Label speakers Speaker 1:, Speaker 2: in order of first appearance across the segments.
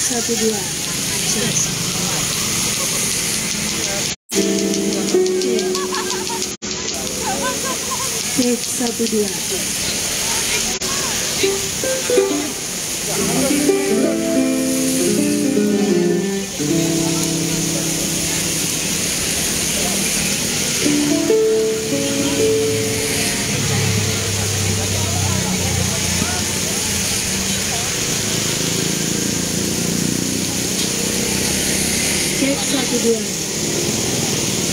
Speaker 1: 1 2. Cek 1 2. Cek 1 2.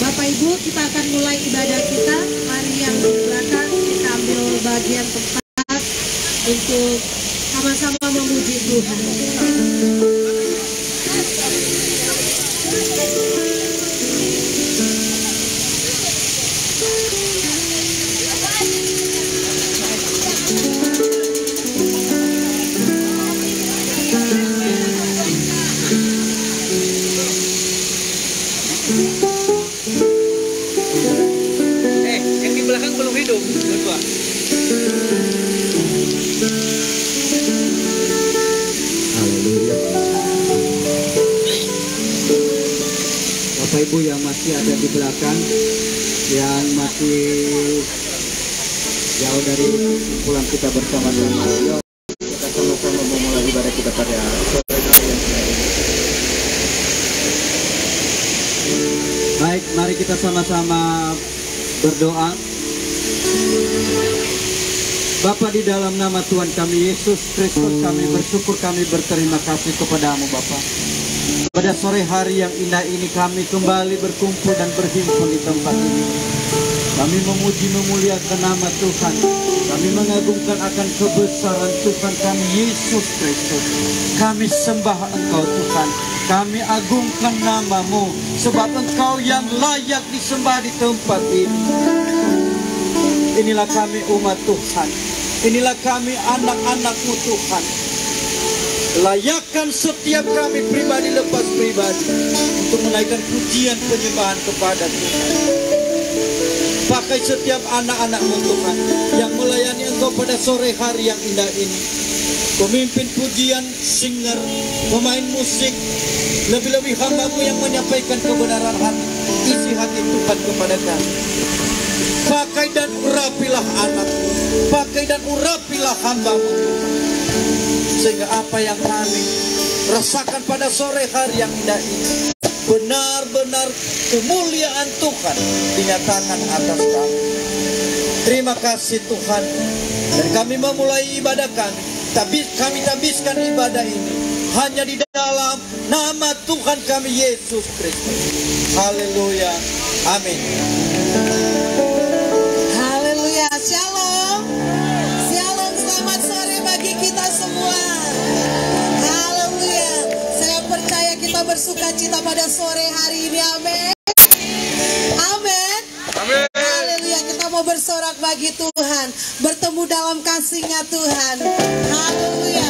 Speaker 1: Bapak Ibu, kita akan mulai ibadah kita. Mari yang di belakang kita ambil bagian tempat untuk sama-sama memuji Tuhan.
Speaker 2: Yang di belakang belum hidup, berdua.
Speaker 3: Haleluya. Bapak Ibu yang masih ada di belakang, yang masih jauh dari kumpulan kita bersama-sama, yuk kita sama-sama memulai ibadah kita pada sore hari yang ini. Baik, mari kita sama-sama berdoa. Bapa, di dalam nama Tuhan kami Yesus Kristus, kami bersyukur, kami berterima kasih kepadamu Bapa. Pada sore hari yang indah ini kami kembali berkumpul dan berhimpun di tempat ini. Kami memuji memuliakan nama Tuhan. Kami mengagungkan akan kebesaran Tuhan kami Yesus Kristus. Kami sembah Engkau Tuhan. Kami agungkan namamu, sebab Engkau yang layak disembah di tempat ini. Inilah kami umat Tuhan. Inilah kami anak-anak-Mu Tuhan. Layakkan setiap kami pribadi lepas pribadi untuk menaikkan pujian penyembahan kepada Tuhan. Pakai setiap anak-anak-Mu Tuhan yang melayani Engkau pada sore hari yang indah ini. Pemimpin pujian, singer, pemain musik, lebih-lebih hamba-Mu yang menyampaikan kebenaran hati, isi hati Tuhan kepada kami. Pakai dan urapilah anak-Mu, pakai dan urapilah hamba-Mu, sehingga apa yang kami rasakan pada sore hari yang indah ini benar-benar kemuliaan Tuhan dinyatakan atas kami. Terima kasih Tuhan. Dan kami memulai ibadah kami tabiskan ibadah ini hanya di dalam nama Tuhan kami Yesus Kristus. Haleluya. Amin.
Speaker 1: Haleluya. Shalom. Shalom, selamat sore bagi kita semua. Haleluya. Saya percaya kita bersuka cita pada sore hari ini. Amin. Amin.
Speaker 2: Amin.
Speaker 1: Haleluya. Kita mau bersorak bagi Tuhan, bertemu dalam kasih-Nya Tuhan. Haleluya.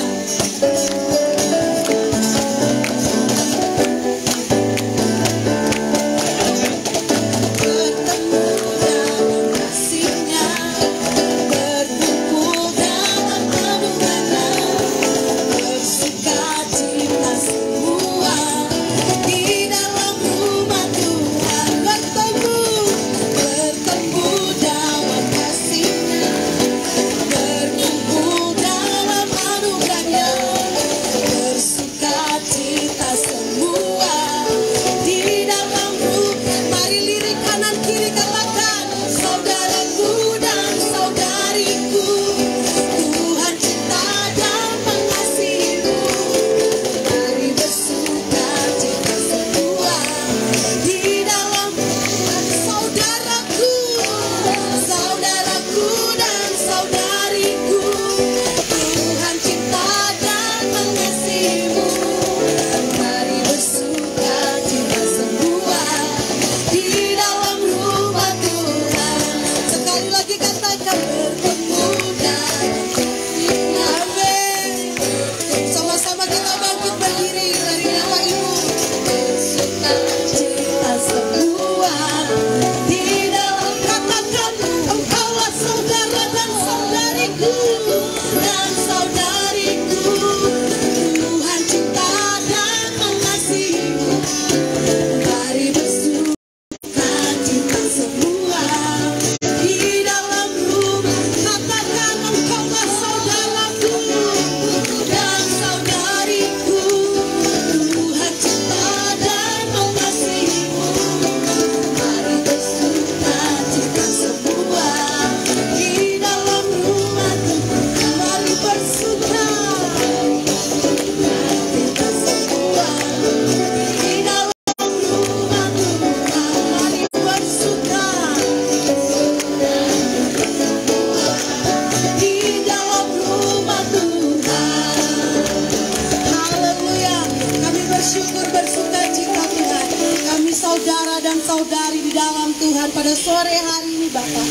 Speaker 1: bersyukur bersuka cita Tuhan. Kami saudara dan saudari di dalam Tuhan pada sore hari ini Bapa.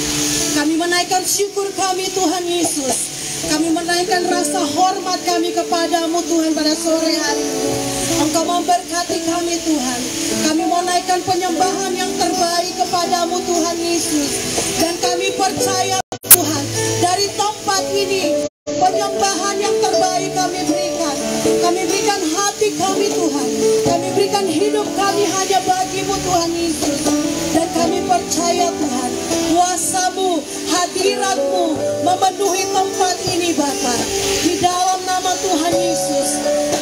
Speaker 1: Kami menaikkan syukur kami Tuhan Yesus. Kami menaikkan rasa hormat kami kepadamu Tuhan pada sore hari ini. Engkau memberkati kami Tuhan. Kami menaikkan penyembahan yang terbaik kepadamu Tuhan Yesus. Dan kami percaya Tuhan, dari tempat ini penyembahan yang terbaik kami berikan. Kami berikan hati kami Tuhan. Kami berikan hidup kami hanya bagimu Tuhan Yesus. Dan kami percaya Tuhan, kuasa-Mu, hadirat-Mu memenuhi tempat ini Bapa. Di dalam nama Tuhan Yesus,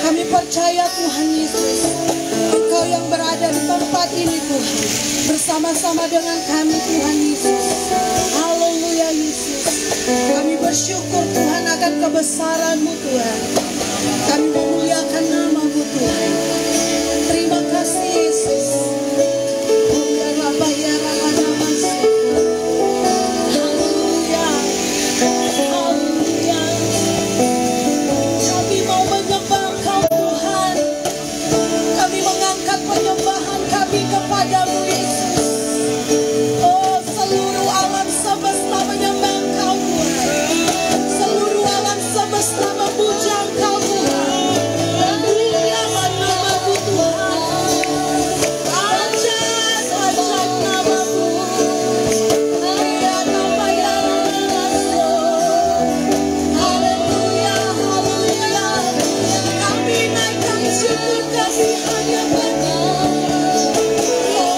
Speaker 1: kami percaya Tuhan Yesus, Engkau yang berada di tempat ini Tuhan, bersama-sama dengan kami Tuhan Yesus. Haleluya Yesus. Kami bersyukur Tuhan akan kebesaran-Mu Tuhan. Kami memuliakan nama-Mu Tuhan. Terima kasih Yesus. Penyembahan kami kepadamu Yesus. Oh, seluruh alam semesta menyembah Engkau Tuhan. Seluruh alam semesta memuja Engkau Tuhan. Memuliakan nama-Mu Tuhan. Ajaib nama-Mu. Ya nama yang haleluya, haleluya. Kami naikkan syukur kami hanya bagi. Oh,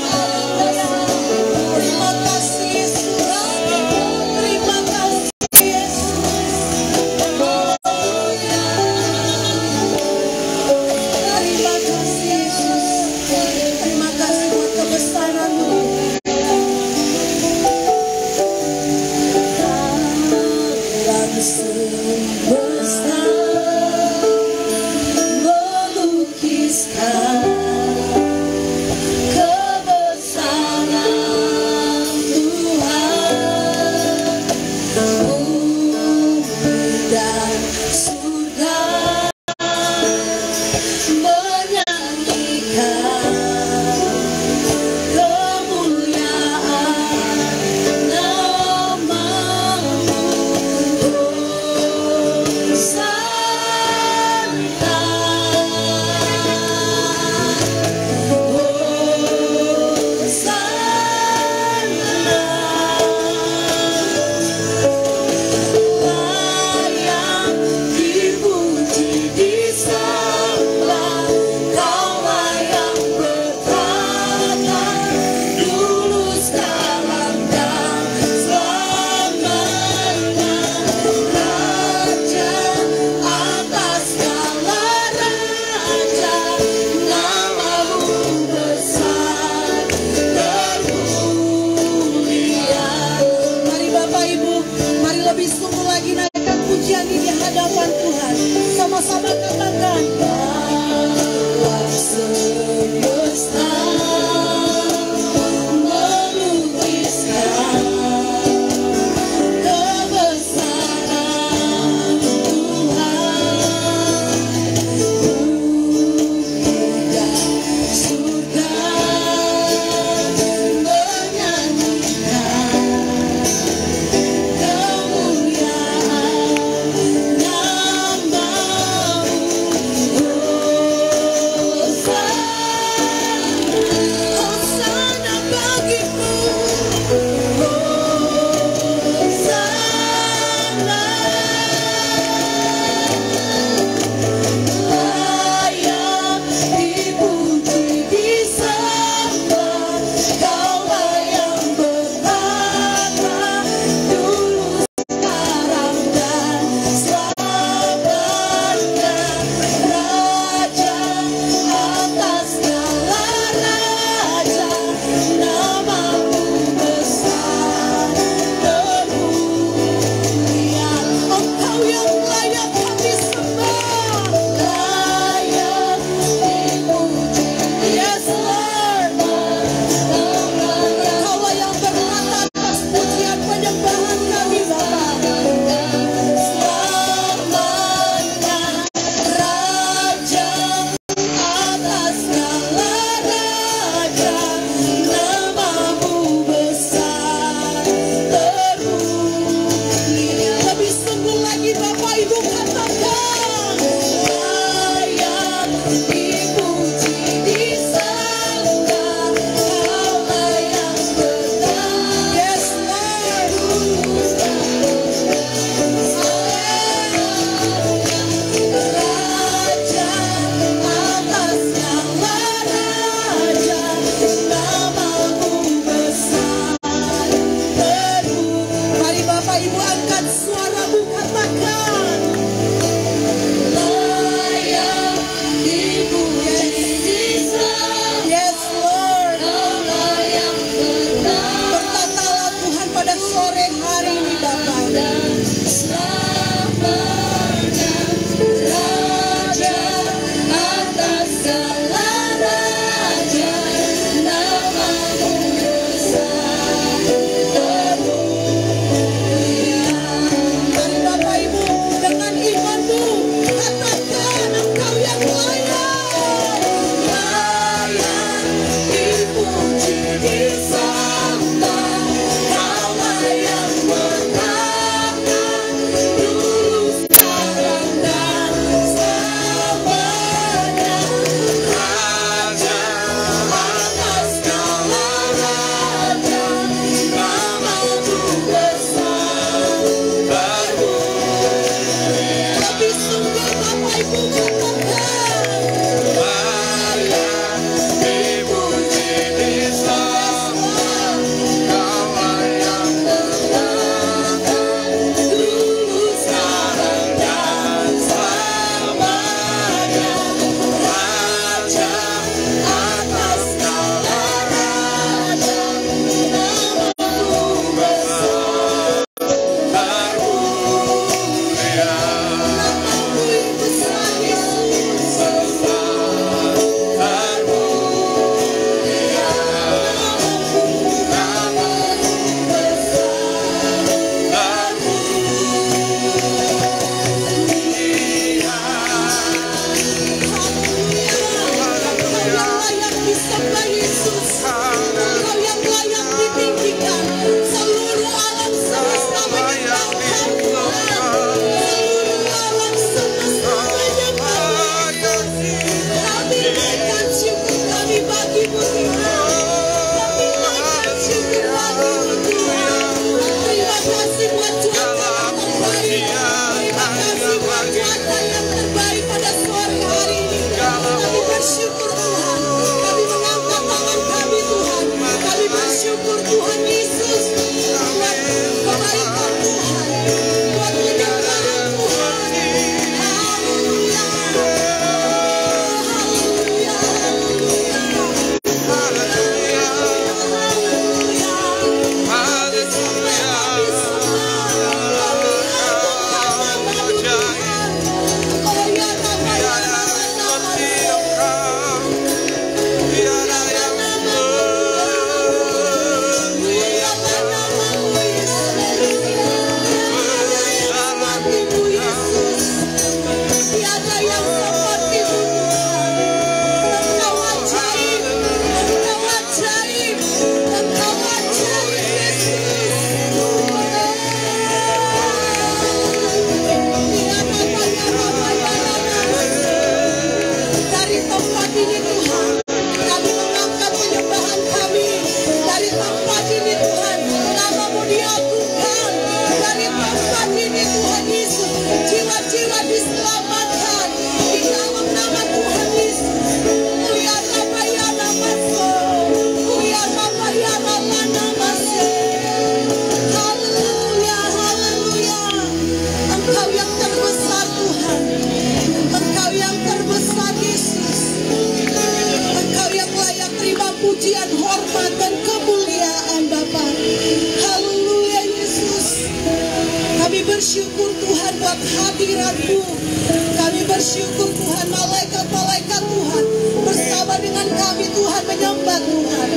Speaker 1: hamba Tuhan.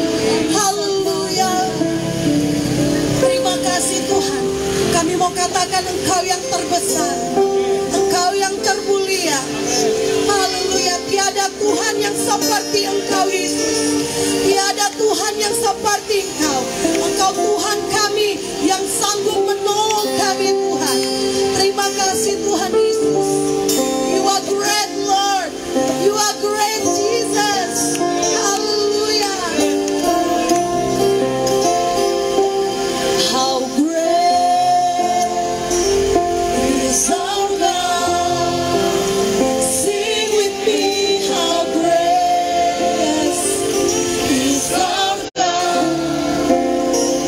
Speaker 1: Haleluya. Terima kasih Tuhan. Kami mau katakan Engkau yang terbesar, Engkau yang termulia. Haleluya. Tiada Tuhan yang seperti Engkau Yesus. Tiada Tuhan yang seperti Engkau. Engkau Tuhan kami yang sanggup menolong kami Tuhan. Terima kasih Tuhan Yesus. You are great Lord. You are great Jesus. Hallelujah. How great is our God. Sing with me, how great is our God.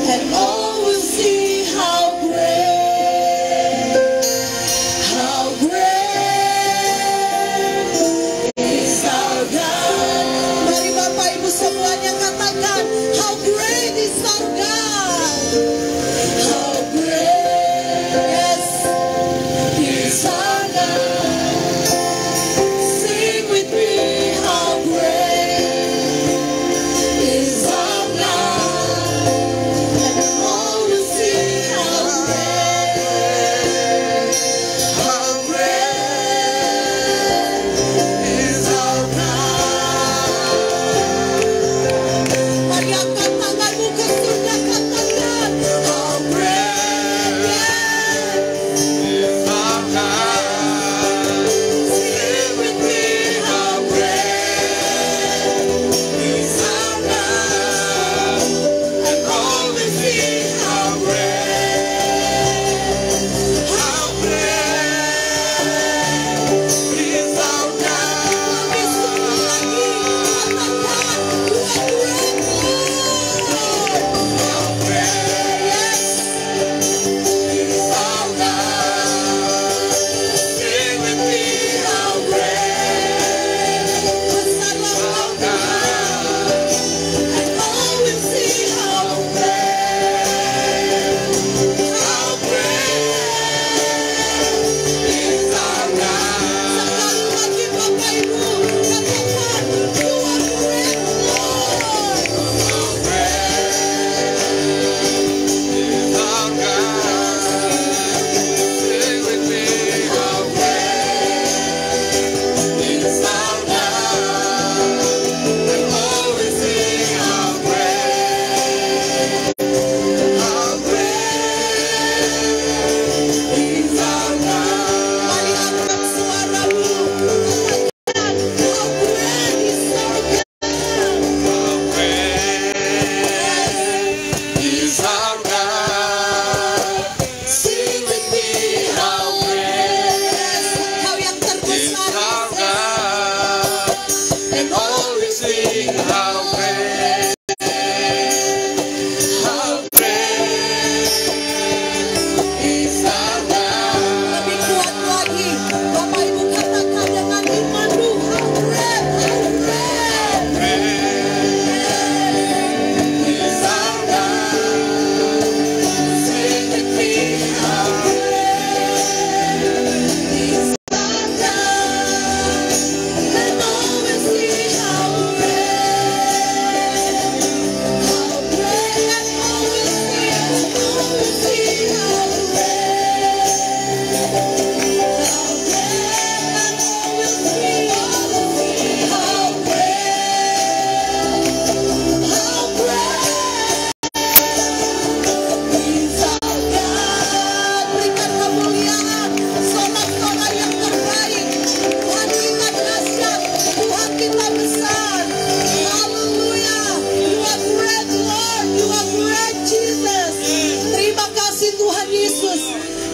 Speaker 1: And all will see how great is our God. Mari Bapak Ibu semuanya katakan, how great is our God. How great is our God. Sing with me, how great is our God. And all will see how great is our God. Mari angkat tanganmu ke surga, katakan, how great is our God. Sing with me, how great is our God. And all will see how great is our God. Lebih sekali lagi, katakan, you are great Lord. How great is our God. Sing with me, how great besarlah Engkau Tuhan. And all will see how great is our God. Sekali lagi Bapak Ibu, katakan, you are great Lord. How great is our God. Sing with me, how great is our God. And all will see how great is our God. Mari angkat suaramu, katakan, how great is our God. Is our God. Sing with me, how great Engkau yang terbesar is our God. And all will sing how great is our God. Lebih kuat lagi, Bapak Ibu katakan dengan imanmu, how great is our God. Sing with me, how great is our God. And all will see how great, and all will see how berikan kemuliaan, sorak-sorai yang terbaik. Tuhan kita dahsyat, Tuhan kita besar. Haleluya. You are great Lord, you are great Jesus. Terima kasih Tuhan Yesus.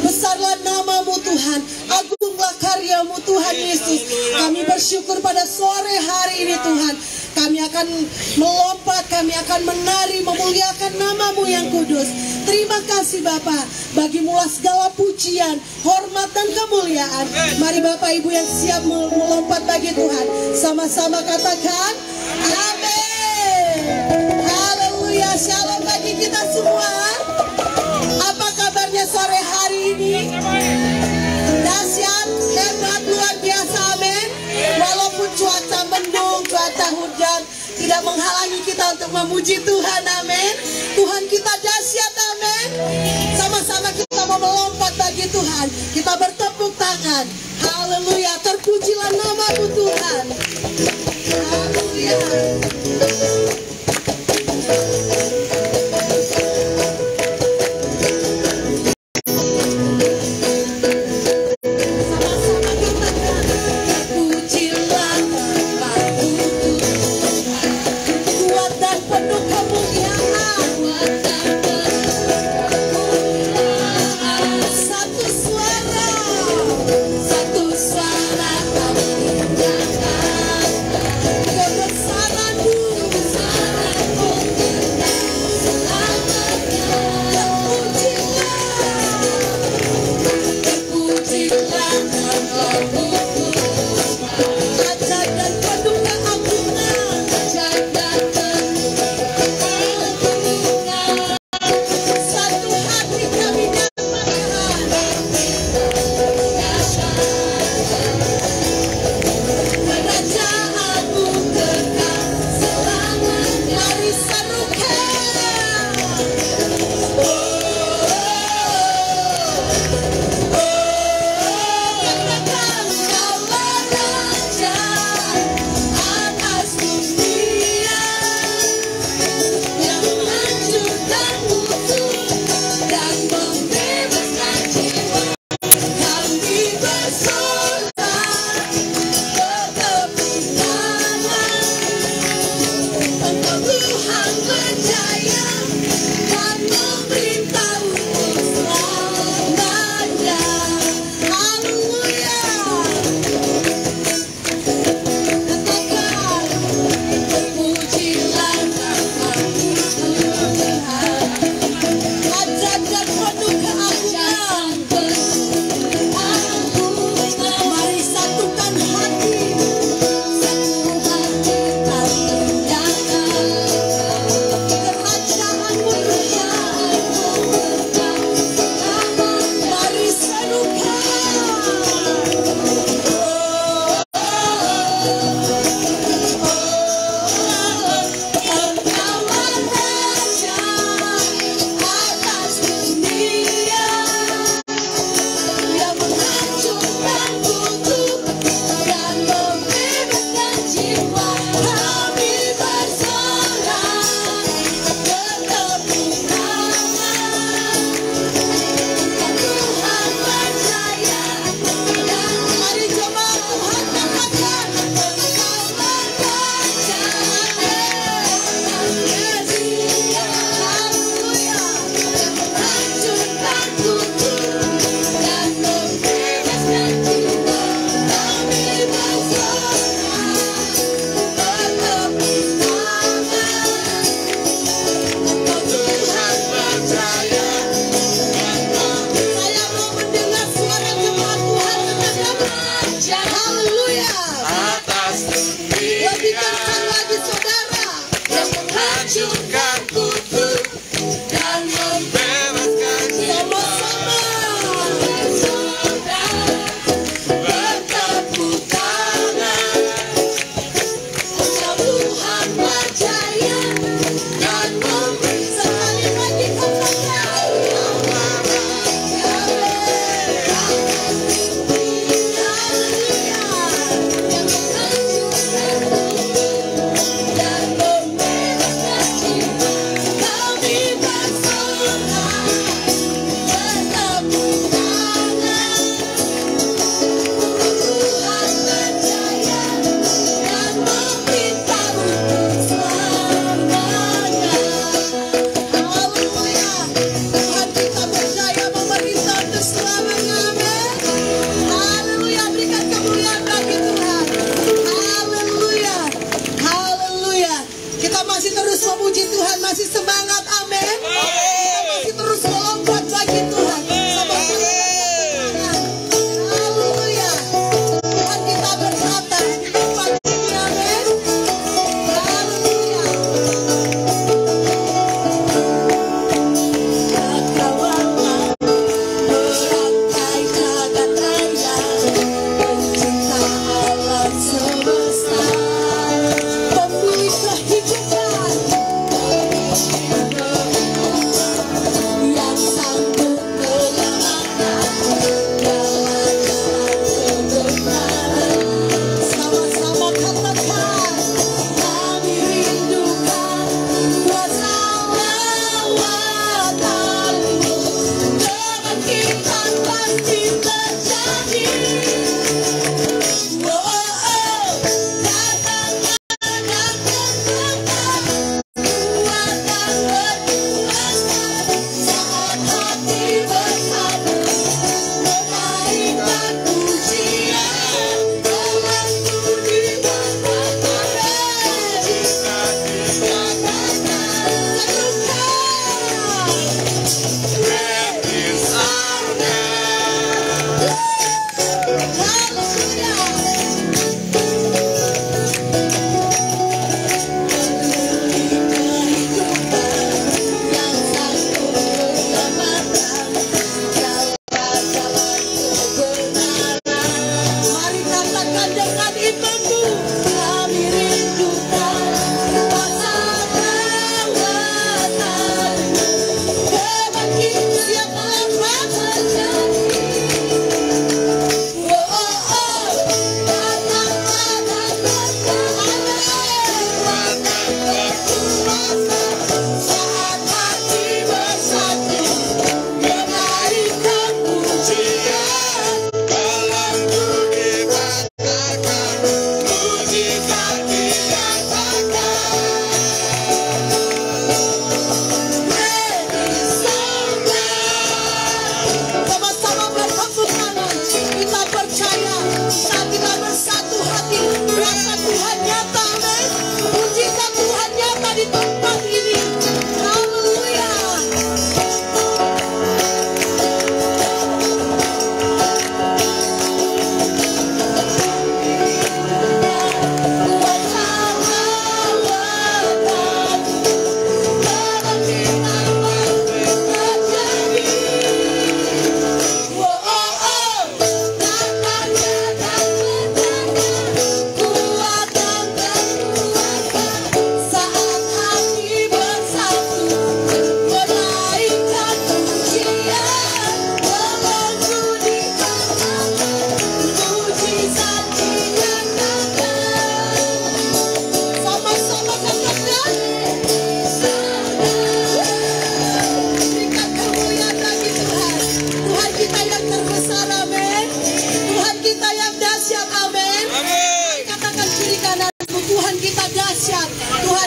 Speaker 1: Besarlah namamu Tuhan, agunglah karyamu Tuhan Yesus. Kami bersyukur pada sore hari ini Tuhan. Kami akan melompat, kami akan menari, memuliakan namamu yang kudus. Terima kasih Bapa, bagi mula segala pujian, hormat dan kemuliaan. Mari Bapak Ibu yang siap melompat bagi Tuhan, sama-sama katakan, amin. Haleluya, shalom bagi kita semua. Apa kabarnya sore hari ini? Dahsyat, hebat, luar biasa, amin. Walaupun cuaca mendung, cuaca hujan, tidak menghalangi kita untuk memuji Tuhan, amin. Tuhan kita dahsyat, amin. Sama-sama kita mau melompat bagi Tuhan. Kita bertepuk tangan. Haleluya, terpujilah nama-Mu Tuhan. Haleluya.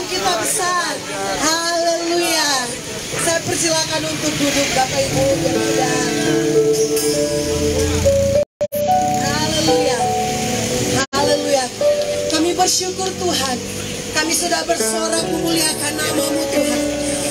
Speaker 1: kita besar. Haleluya. Saya persilakan untuk duduk Bapak Ibu yang sudah. Haleluya. Haleluya. Kami bersyukur Tuhan. Kami sudah bersorak memuliakan nama-Mu Tuhan.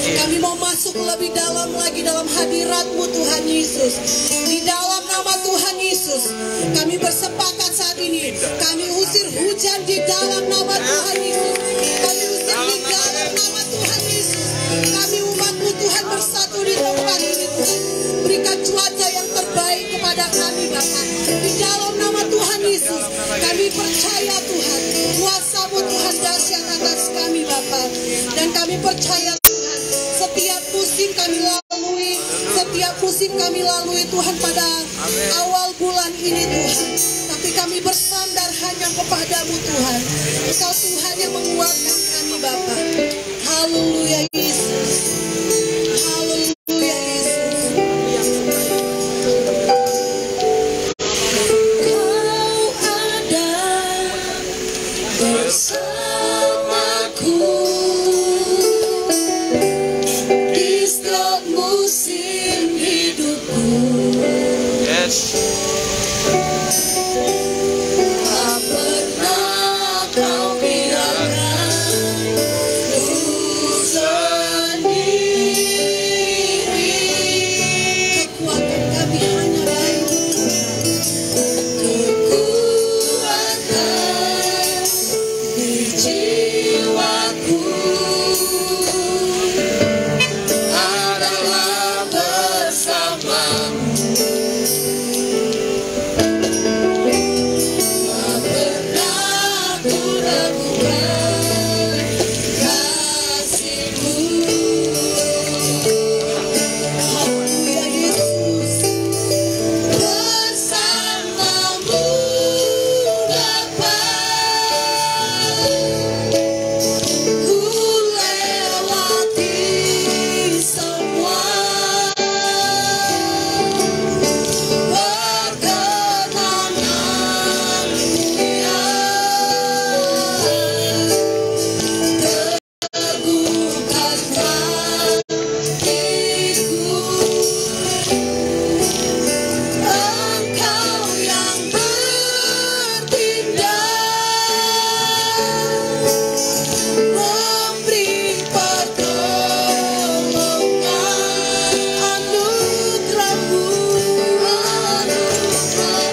Speaker 1: Kami mau masuk lebih dalam lagi dalam hadirat-Mu Tuhan Yesus. Di dalam nama Tuhan Yesus, kami bersepakat saat ini. Kami usir hujan di dalam nama Tuhan Yesus. Kami usir di dalam nama Tuhan Yesus. Kami umat-Mu Tuhan bersatu di tempat ini Tuhan. Berikan cuaca yang terbaik kepada kami Bapa. Di dalam nama Tuhan Yesus, kami percaya Tuhan, kuasa-Mu Tuhan dahsyat atas kami Bapa. Dan kami percaya Tuhan, setiap musim kami lalui Tuhan pada awal bulan ini Tuhan. Tapi kami bersandar hanya kepadamu Tuhan. Engkau Tuhan yang menguatkan kami Bapa. Haleluya Yesus. Haleluya Yesus. Kau ada bersamaku di setiap musim hidupku.
Speaker 2: Yes.
Speaker 1: Tak pernah kau biarkan ku sendiri. Kekuatan kami hanya dari kekuatan di jiwaku adalah bersamamu. Tak pernah ku ragukan kasih-Mu. Haleluya Yesus. Bersama-Mu Bapa, ku lewati semua. Perkenananmu ya teguhkan hatiku. Engkau yang bertindak, memberi pertolongan, anugerah-Mu melimpah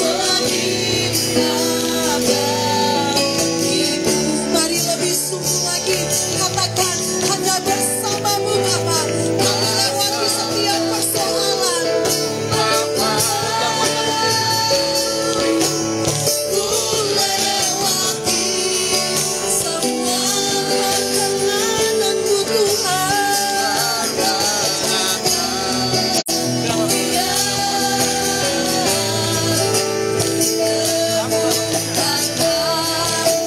Speaker 1: bagiku. Mari lebih sungguh lagi katakan, hanya bersama-Mu Bapa kami lewati setiap persoalan. Ku lewati semua perkenanan-Mu Tuhan. Engkau yang anugerah-Mu besar,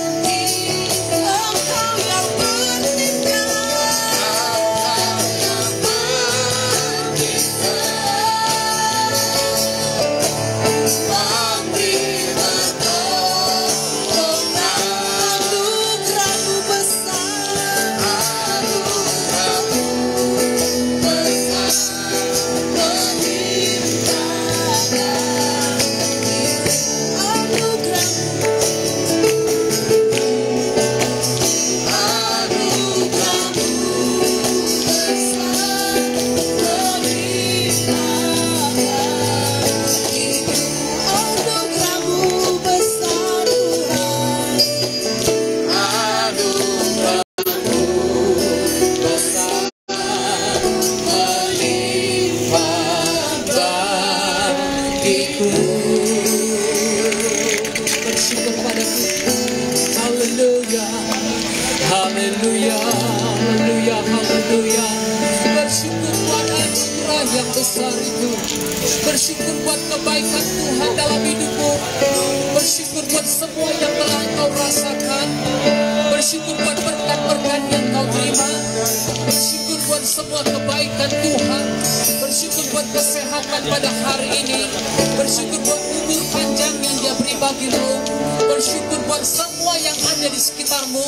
Speaker 1: anugerah-Mu besar bersyukur pada Tuhan.
Speaker 2: Haleluya. Haleluya. Haleluya. Haleluya. Bersyukur buat anugerah yang besar itu. Bersyukur buat kebaikan Tuhan dalam hidupmu. Bersyukur buat semua yang telah kau rasakan. Bersyukur buat berkat-berkat yang kau terima. Bersyukur buat semua kebaikan Tuhan. Bersyukur buat kesehatan pada hari ini. Bersyukur buat umur panjang yang Dia beri bagimu. Bersyukur buat semua yang ada di sekitarmu.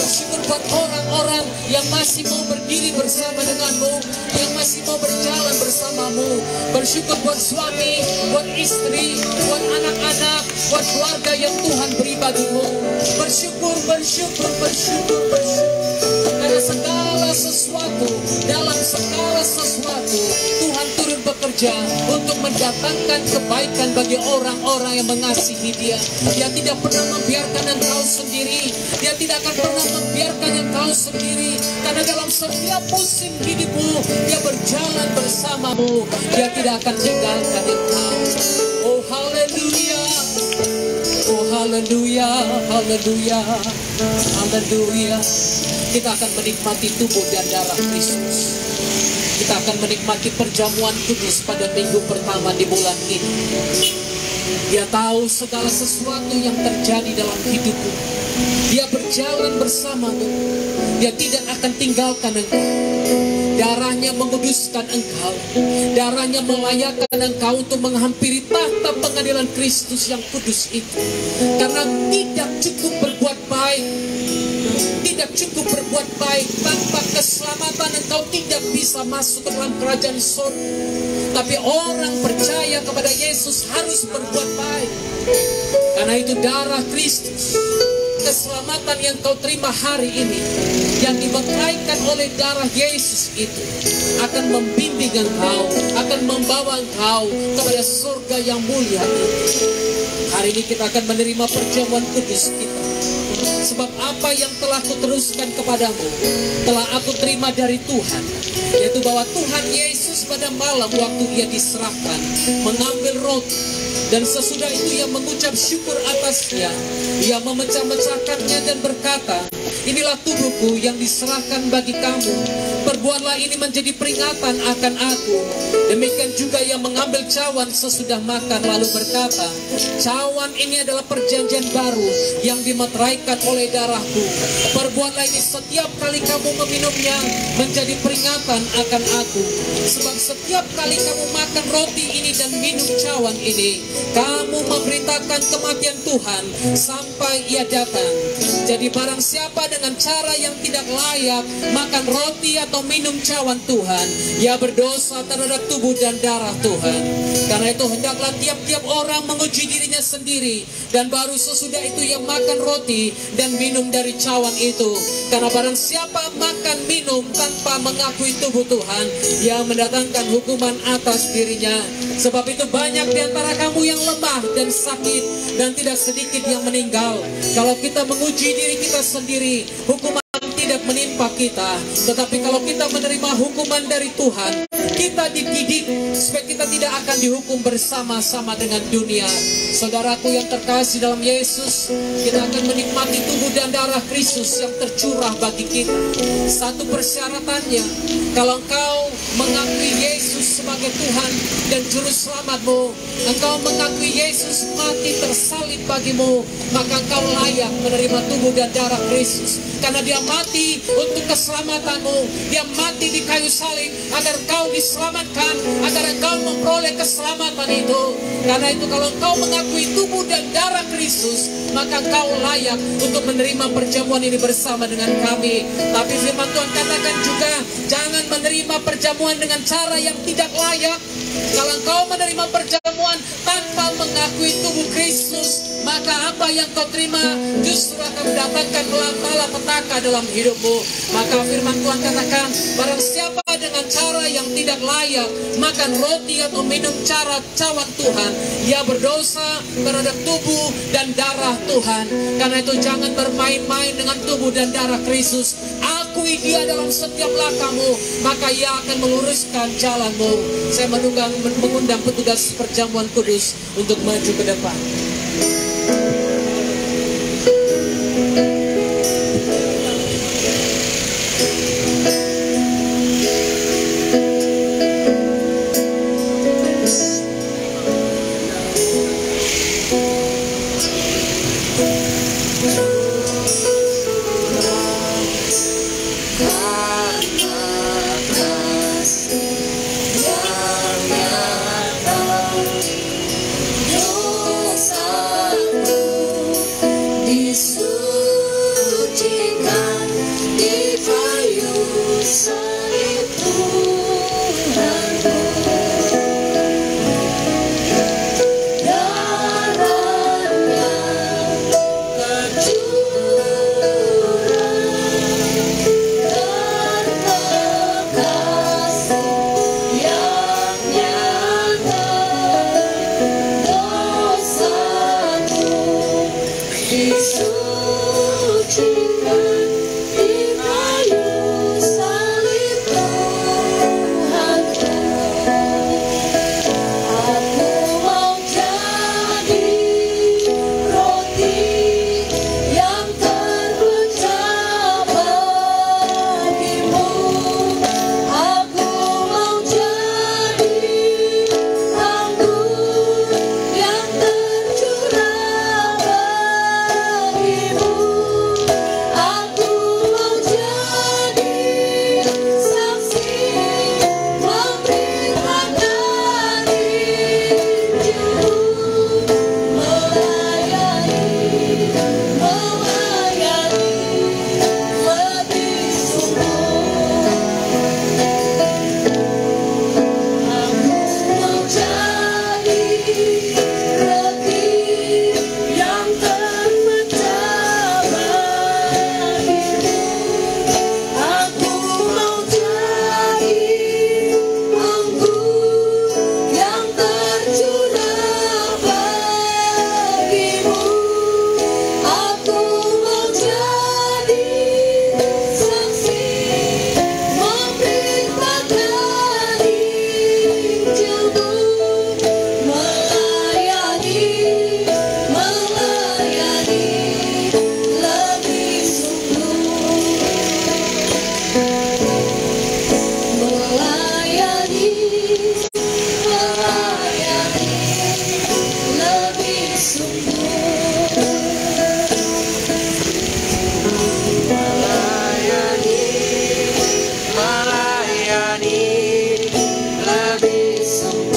Speaker 2: Bersyukur buat orang-orang yang masih mau berdiri bersama denganmu, yang masih mau berjalan bersamamu. Bersyukur buat suami, buat istri, buat anak-anak, buat keluarga yang Tuhan beri bagimu. Bersyukur, bersyukur, bersyukur, bersyukur. Karena segala sesuatu, dalam segala sesuatu, Tuhan turun bekerja untuk mendatangkan kebaikan bagi orang-orang yang mengasihi Dia. Dia tidak pernah membiarkan engkau sendiri. Dia tidak akan pernah membiarkan engkau sendiri. Karena dalam setiap musim hidupmu, Dia berjalan bersamamu. Dia tidak akan tinggalkan engkau. Oh haleluya. Oh haleluya, haleluya, haleluya. Kita akan menikmati tubuh dan darah Kristus. Kita akan menikmati perjamuan kudus pada minggu pertama di bulan ini. Dia tahu segala sesuatu yang terjadi dalam hidupmu. Dia berjalan bersamamu. Dia tidak akan tinggalkan engkau. Darahnya menguduskan engkau. Darahnya melayakkan engkau untuk menghampiri tahta pengadilan Kristus yang kudus itu. Karena tidak cukup berbuat baik. Tidak cukup berbuat baik. Tanpa keselamatan engkau tidak bisa masuk ke dalam kerajaan surga. Tapi orang percaya kepada Yesus harus berbuat baik. Karena itu darah Kristus, keselamatan yang kau terima hari ini, yang dibekaikan oleh darah Yesus itu, akan membimbing engkau, akan membawa engkau kepada surga yang mulia itu. Hari ini kita akan menerima perjamuan kudus kita. Sebab apa yang telah kuteruskan kepadamu, telah aku terima dari Tuhan, yaitu bahwa Tuhan Yesus pada malam waktu Dia diserahkan, mengambil roti, dan sesudah itu Ia mengucap syukur atasnya. Ia memecah-mecahkannya dan berkata, inilah tubuhku yang diserahkan bagi kamu. Perbuatlah ini menjadi peringatan akan aku. Demikian juga Ia mengambil cawan sesudah makan lalu berkata, cawan ini adalah perjanjian baru yang dimeteraikan oleh darahku. Perbuatlah ini setiap kali kamu meminumnya menjadi peringatan akan aku. Sebab setiap kali kamu makan roti ini dan minum cawan ini, kamu memberitakan kematian Tuhan sampai Ia datang. Jadi barang siapa dengan cara yang tidak layak makan roti atau minum cawan Tuhan, ia berdosa terhadap tubuh dan darah Tuhan. Karena itu hendaklah tiap-tiap orang menguji dirinya sendiri, dan baru sesudah itu ia makan roti dan minum dari cawan itu. Karena barang siapa makan minum tanpa mengakui tubuh Tuhan, ia mendatangkan hukuman atas dirinya. Sebab itu banyak di antara kamu yang lemah dan sakit, dan tidak sedikit yang meninggal. Kalau kita menguji diri kita sendiri, hukuman tidak menimpa kita. Tetapi kalau kita menerima hukuman dari Tuhan, kita dididik supaya kita tidak akan dihukum bersama-sama dengan dunia. Saudaraku yang terkasih dalam Yesus, kita akan menikmati tubuh dan darah Kristus yang tercurah bagi kita. Satu persyaratannya, kalau engkau mengakui Yesus sebagai Tuhan dan Juru Selamatmu, engkau mengakui Yesus mati tersalib bagimu, maka engkau layak menerima tubuh dan darah Kristus. Karena Dia mati untuk keselamatanmu. Dia mati di kayu salib agar engkau diselamatkan, agar engkau memperoleh keselamatan itu. Karena itu kalau engkau mengakui tubuh dan darah Kristus, maka engkau layak untuk menerima perjamuan ini bersama dengan kami. Tapi firman Tuhan katakan juga, jangan menerima perjamuan dengan cara yang tidak layak. Kalau engkau menerima perjamuan tanpa mengakui tubuh Kristus, maka apa yang kau terima justru akan mendatangkan malapetaka dalam hidupmu. Maka firman Tuhan katakan, barang siapa dengan cara yang tidak layak makan roti atau minum cawan Tuhan, ia berdosa terhadap tubuh dan darah Tuhan. Karena itu jangan bermain-main dengan tubuh dan darah Kristus. Akui Dia dalam setiap langkahmu, maka Ia akan meluruskan jalanmu. Saya mengundang petugas perjamuan kudus untuk maju ke depan.
Speaker 4: Dosa
Speaker 2: kayu salib Tuhanku. Darahnya tercurah karena kasih yang nyata. Dosaku disucikan di kayu salib Tuhanku. Aku mau jadi roti yang terpecah bagimu. Aku mau jadi anggur yang tercurah bagimu. Aku mau jadi saksi memberitakan Injilmu, melayani lebih sungguh. Aku mau jadi roti yang terpecah bagimu. Aku mau jadi anggur yang tercurah bagimu. Aku mau jadi saksi memberitakan Injilmu, melayani lebih sungguh. Melayani lebih sungguh. Melayani lebih sungguh.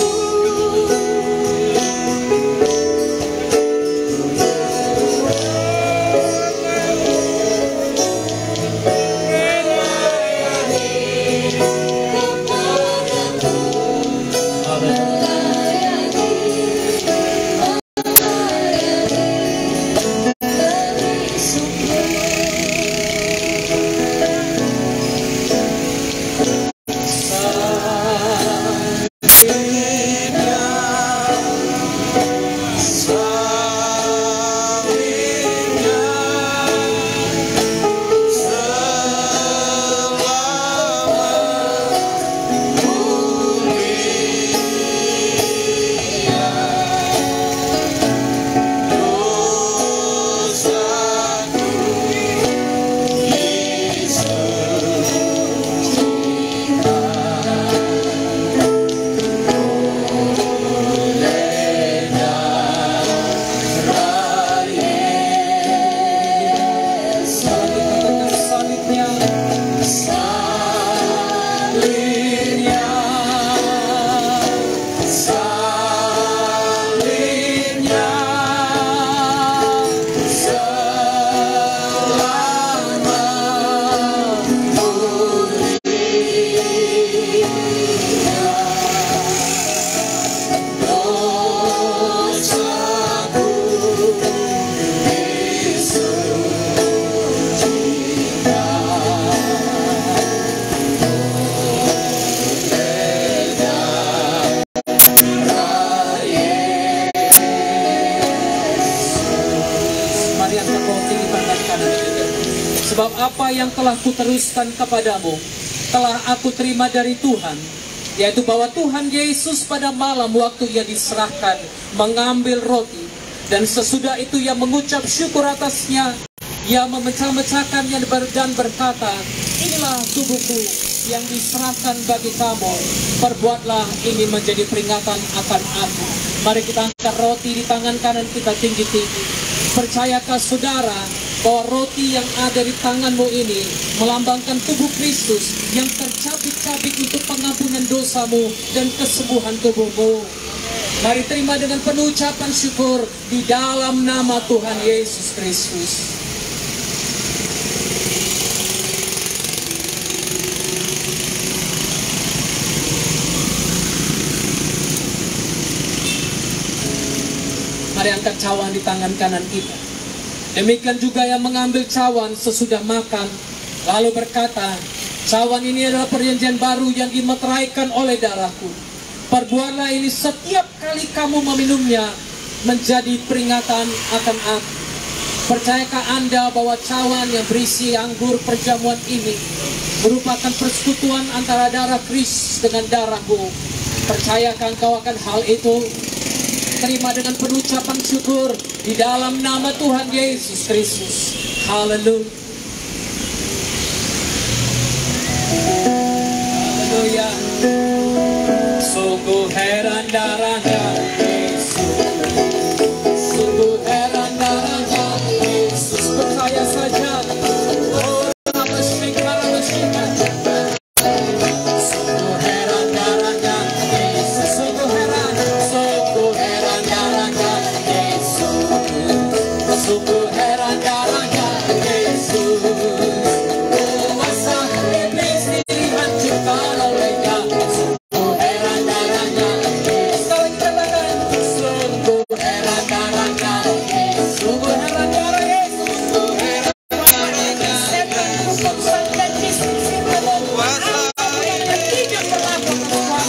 Speaker 4: Sebab apa yang telah kuteruskan kepadamu telah aku terima dari Tuhan, yaitu bahwa Tuhan Yesus pada malam waktu ia diserahkan mengambil roti, dan sesudah itu ia mengucap syukur atasnya, ia memecah-mecahkannya dan berkata, inilah tubuhku yang diserahkan bagi kamu, perbuatlah ini menjadi peringatan akan aku. Mari kita angkat roti di tangan kanan kita tinggi-tinggi. Percayakah saudara bahwa roti yang ada di tanganmu ini melambangkan tubuh Kristus yang tercabik-cabik untuk pengampunan dosamu dan kesembuhan tubuhmu? Mari terima dengan penuh ucapan syukur di dalam nama Tuhan Yesus Kristus. mengangkat cawan di tangan kanan kita. Demikian juga yang mengambil cawan sesudah makan, lalu berkata, cawan ini adalah perjanjian baru yang dimeteraikan oleh darahku. Perbuatlah ini setiap kali kamu meminumnya, menjadi peringatan akan aku. Percayakah Anda bahwa cawan yang berisi anggur perjamuan ini merupakan persekutuan antara darah Kristus dengan darahku? Percayakah engkau akan hal itu? Terima dengan penucapan syukur di dalam nama Tuhan Yesus Kristus. Haleluya. Haleluya. Sungguh heran darahnya Yesus. Sungguh heran darahnya Yesus. Percaya saja. Oh, sungguh heran darahnya Yesus. Sungguh heran. Sungguh heran darahnya Yesus. Sungguh heran darahnya Yesus. Kuasa iblis dihancurkan olehnya. Sungguh heran darahnya Yesus. Sekali kita katakan, sungguh heran darahnya Yesus. Sungguh heran darah Yesus. Sungguh heran darahnya setan untuk sampai di sisi kuasa yang tidak berlaku kepada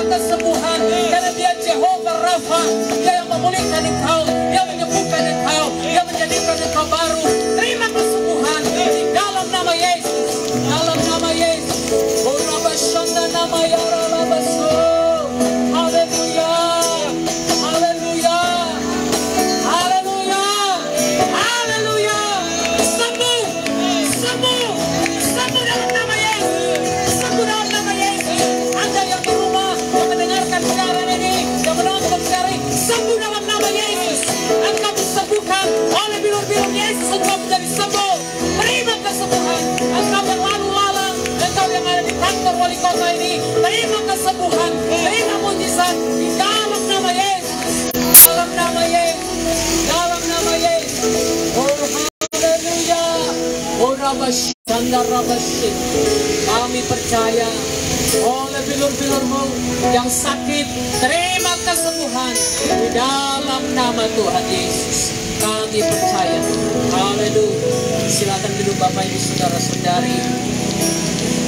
Speaker 4: kesembuhan, karena Dia Jehovah Rafa, Dia yang memulihkan engkau, Dia menyembuhkan engkau, Dia menjadikan engkau baru. Terima kesembuhan di dalam nama Yesus, dalam nama Yesus. Oh, Rabashanda nama ya Rabaso. Haleluya, haleluya, haleluya, haleluya. Sembuh, sembuh, sembuh dalam nama Yesus, sembuh dalam nama Yesus. Anda yang di rumah yang mendengarkan siaran ini, yang menonton siaran ini, sembuh dalam nama Yesus. Engkau disembuhkan oleh bilur-bilur Yesus, engkau menjadi sembuh. Terima kesembuhan. Engkau yang lalu lalang, engkau yang ada di kantor wali kota ini, terima kesembuhan, terima mujizat di dalam nama Yesus, dalam nama Yesus, dalam nama Yesus. Oh haleluya. Oh Rabashanda Rabashi. Kami percaya oleh bilur-bilurmu yang sakit, terima kesembuhan di dalam nama Tuhan Yesus. Kami percaya. Haleluya. Silakan duduk Bapak Ibu Saudara-saudari.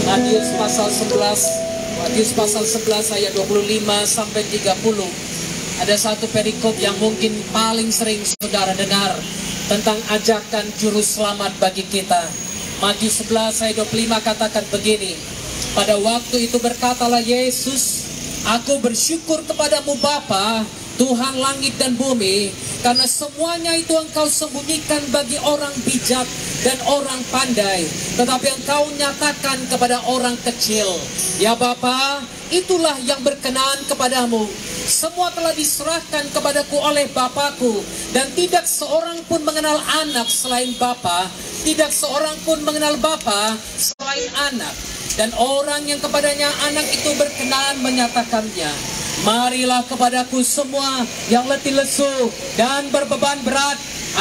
Speaker 4: Matius pasal 11, Matius pasal 11 ayat 25 sampai 30. Ada satu perikop yang mungkin paling sering saudara dengar tentang ajakan juru selamat bagi kita. Matius 11 ayat 25 katakan begini. Pada waktu itu berkatalah Yesus, Aku bersyukur kepadamu Bapa, Tuhan langit dan bumi, karena semuanya itu Engkau sembunyikan bagi orang bijak dan orang pandai, tetapi Engkau nyatakan kepada orang kecil. Ya Bapa, itulah yang berkenan kepadamu. Semua telah diserahkan kepadaku oleh Bapakku, dan tidak seorang pun mengenal anak selain Bapa, tidak seorang pun mengenal Bapa selain anak, dan orang yang kepadanya anak itu berkenan menyatakannya. Marilah kepadaku semua yang letih lesu dan berbeban berat,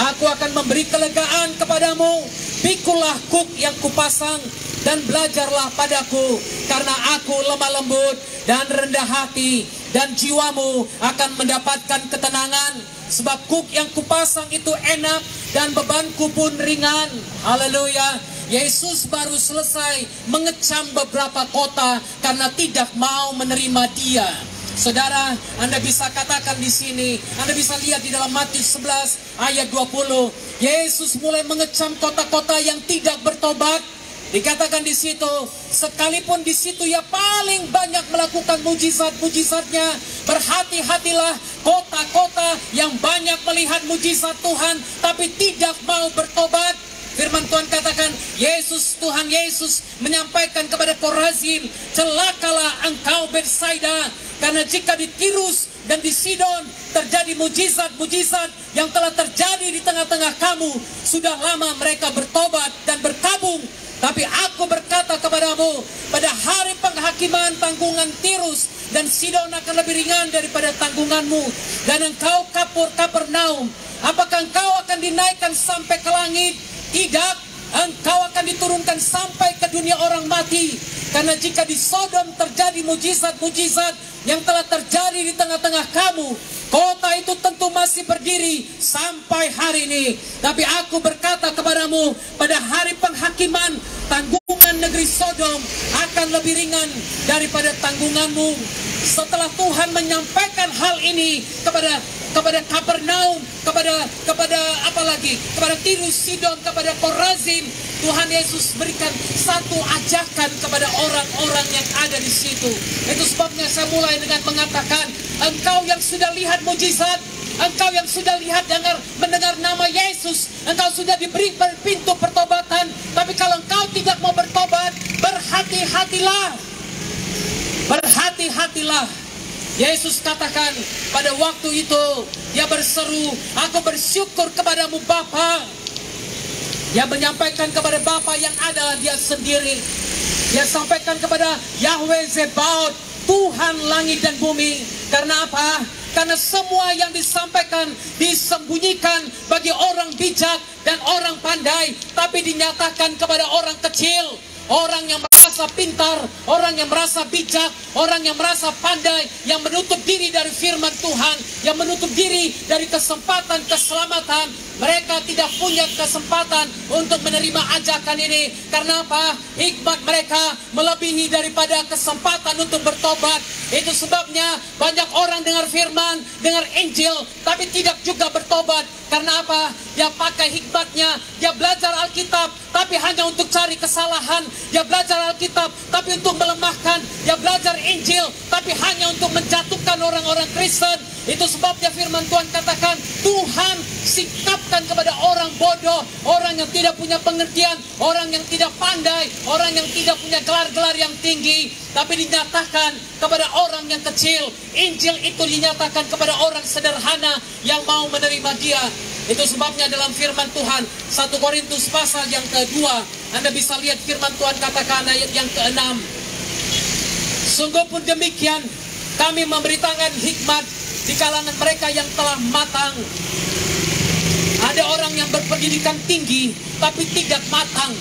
Speaker 4: aku akan memberi kelegaan kepadamu. Pikulah kuk yang kupasang dan belajarlah padaku, karena aku lemah lembut dan rendah hati, dan jiwamu akan mendapatkan ketenangan. Sebab kuk yang kupasang itu enak dan bebanku pun ringan. Haleluya. Yesus baru selesai mengecam beberapa kota karena tidak mau menerima dia. Saudara, Anda bisa katakan di sini, Anda bisa lihat di dalam Matius 11 ayat 20, Yesus mulai mengecam kota-kota yang tidak bertobat. Dikatakan di situ, sekalipun di situ ia paling banyak melakukan mujizat-mujizatnya, berhati-hatilah kota-kota yang banyak melihat mujizat Tuhan tapi tidak mau bertobat. Firman Tuhan katakan, Tuhan Yesus menyampaikan kepada Korazin, celakalah engkau Betsaida, karena jika di Tirus dan di Sidon terjadi mujizat-mujizat yang telah terjadi di tengah-tengah kamu, sudah lama mereka bertobat dan berkabung. Tapi aku berkata kepadamu, pada hari penghakiman tanggungan Tirus dan Sidon akan lebih ringan daripada tanggunganmu. Dan engkau Kapernaum, apakah engkau akan dinaikkan sampai ke langit? Tidak, engkau akan diturunkan sampai ke dunia orang mati. Karena jika di Sodom terjadi mujizat-mujizat yang telah terjadi di tengah-tengah kamu, kota itu tentu masih berdiri sampai hari ini. Tapi aku berkata kepadamu, pada hari penghakiman tanggungan negeri Sodom akan lebih ringan daripada tanggunganmu. Setelah Tuhan menyampaikan hal ini kepada Kapernaum, kepada Tirus, Sidon, kepada Korazin, Tuhan Yesus berikan satu ajakan kepada orang-orang yang ada di situ. Itu sebabnya saya mulai dengan mengatakan, engkau yang sudah lihat mujizat, engkau yang sudah lihat mendengar nama Yesus, engkau sudah diberi pintu pertobatan, tapi kalau engkau tidak mau bertobat, berhati-hatilah. Berhati-hatilah. Yesus katakan pada waktu itu, dia berseru, aku bersyukur kepadamu Bapa. Dia menyampaikan kepada Bapa yang adalah dia sendiri. Dia sampaikan kepada Yahweh Zebaot, Tuhan langit dan bumi. Karena apa? Karena semua yang disampaikan disembunyikan bagi orang bijak dan orang pandai, tapi dinyatakan kepada orang kecil, orang yang merasa pintar, orang yang merasa bijak, orang yang merasa pandai, yang menutup diri dari firman Tuhan, yang menutup diri dari kesempatan keselamatan. Mereka tidak punya kesempatan untuk menerima ajakan ini. Karena apa? Hikmat mereka melebihi daripada kesempatan untuk bertobat. Itu sebabnya banyak orang dengar firman, dengar Injil, tapi tidak juga bertobat. Karena apa? Dia pakai hikmatnya, dia belajar Alkitab, tapi hanya untuk cari kesalahan. Dia belajar Alkitab, tapi untuk melemahkan. Dia belajar Injil, tapi hanya untuk menjatuhkan orang-orang Kristen. Itu sebabnya firman Tuhan katakan, Tuhan sikapkan kepada orang bodoh, orang yang tidak punya pengertian, orang yang tidak pandai, orang yang tidak punya gelar-gelar yang tinggi, tapi dinyatakan kepada orang yang kecil. Injil itu dinyatakan kepada orang sederhana yang mau menerima dia. Itu sebabnya dalam firman Tuhan 1 Korintus pasal yang kedua, Anda bisa lihat firman Tuhan katakan ayat yang ke-6. Sungguh pun demikian, kami memberitakan hikmat di kalangan mereka yang telah matang. Ada orang yang berpendidikan tinggi tapi tidak matang.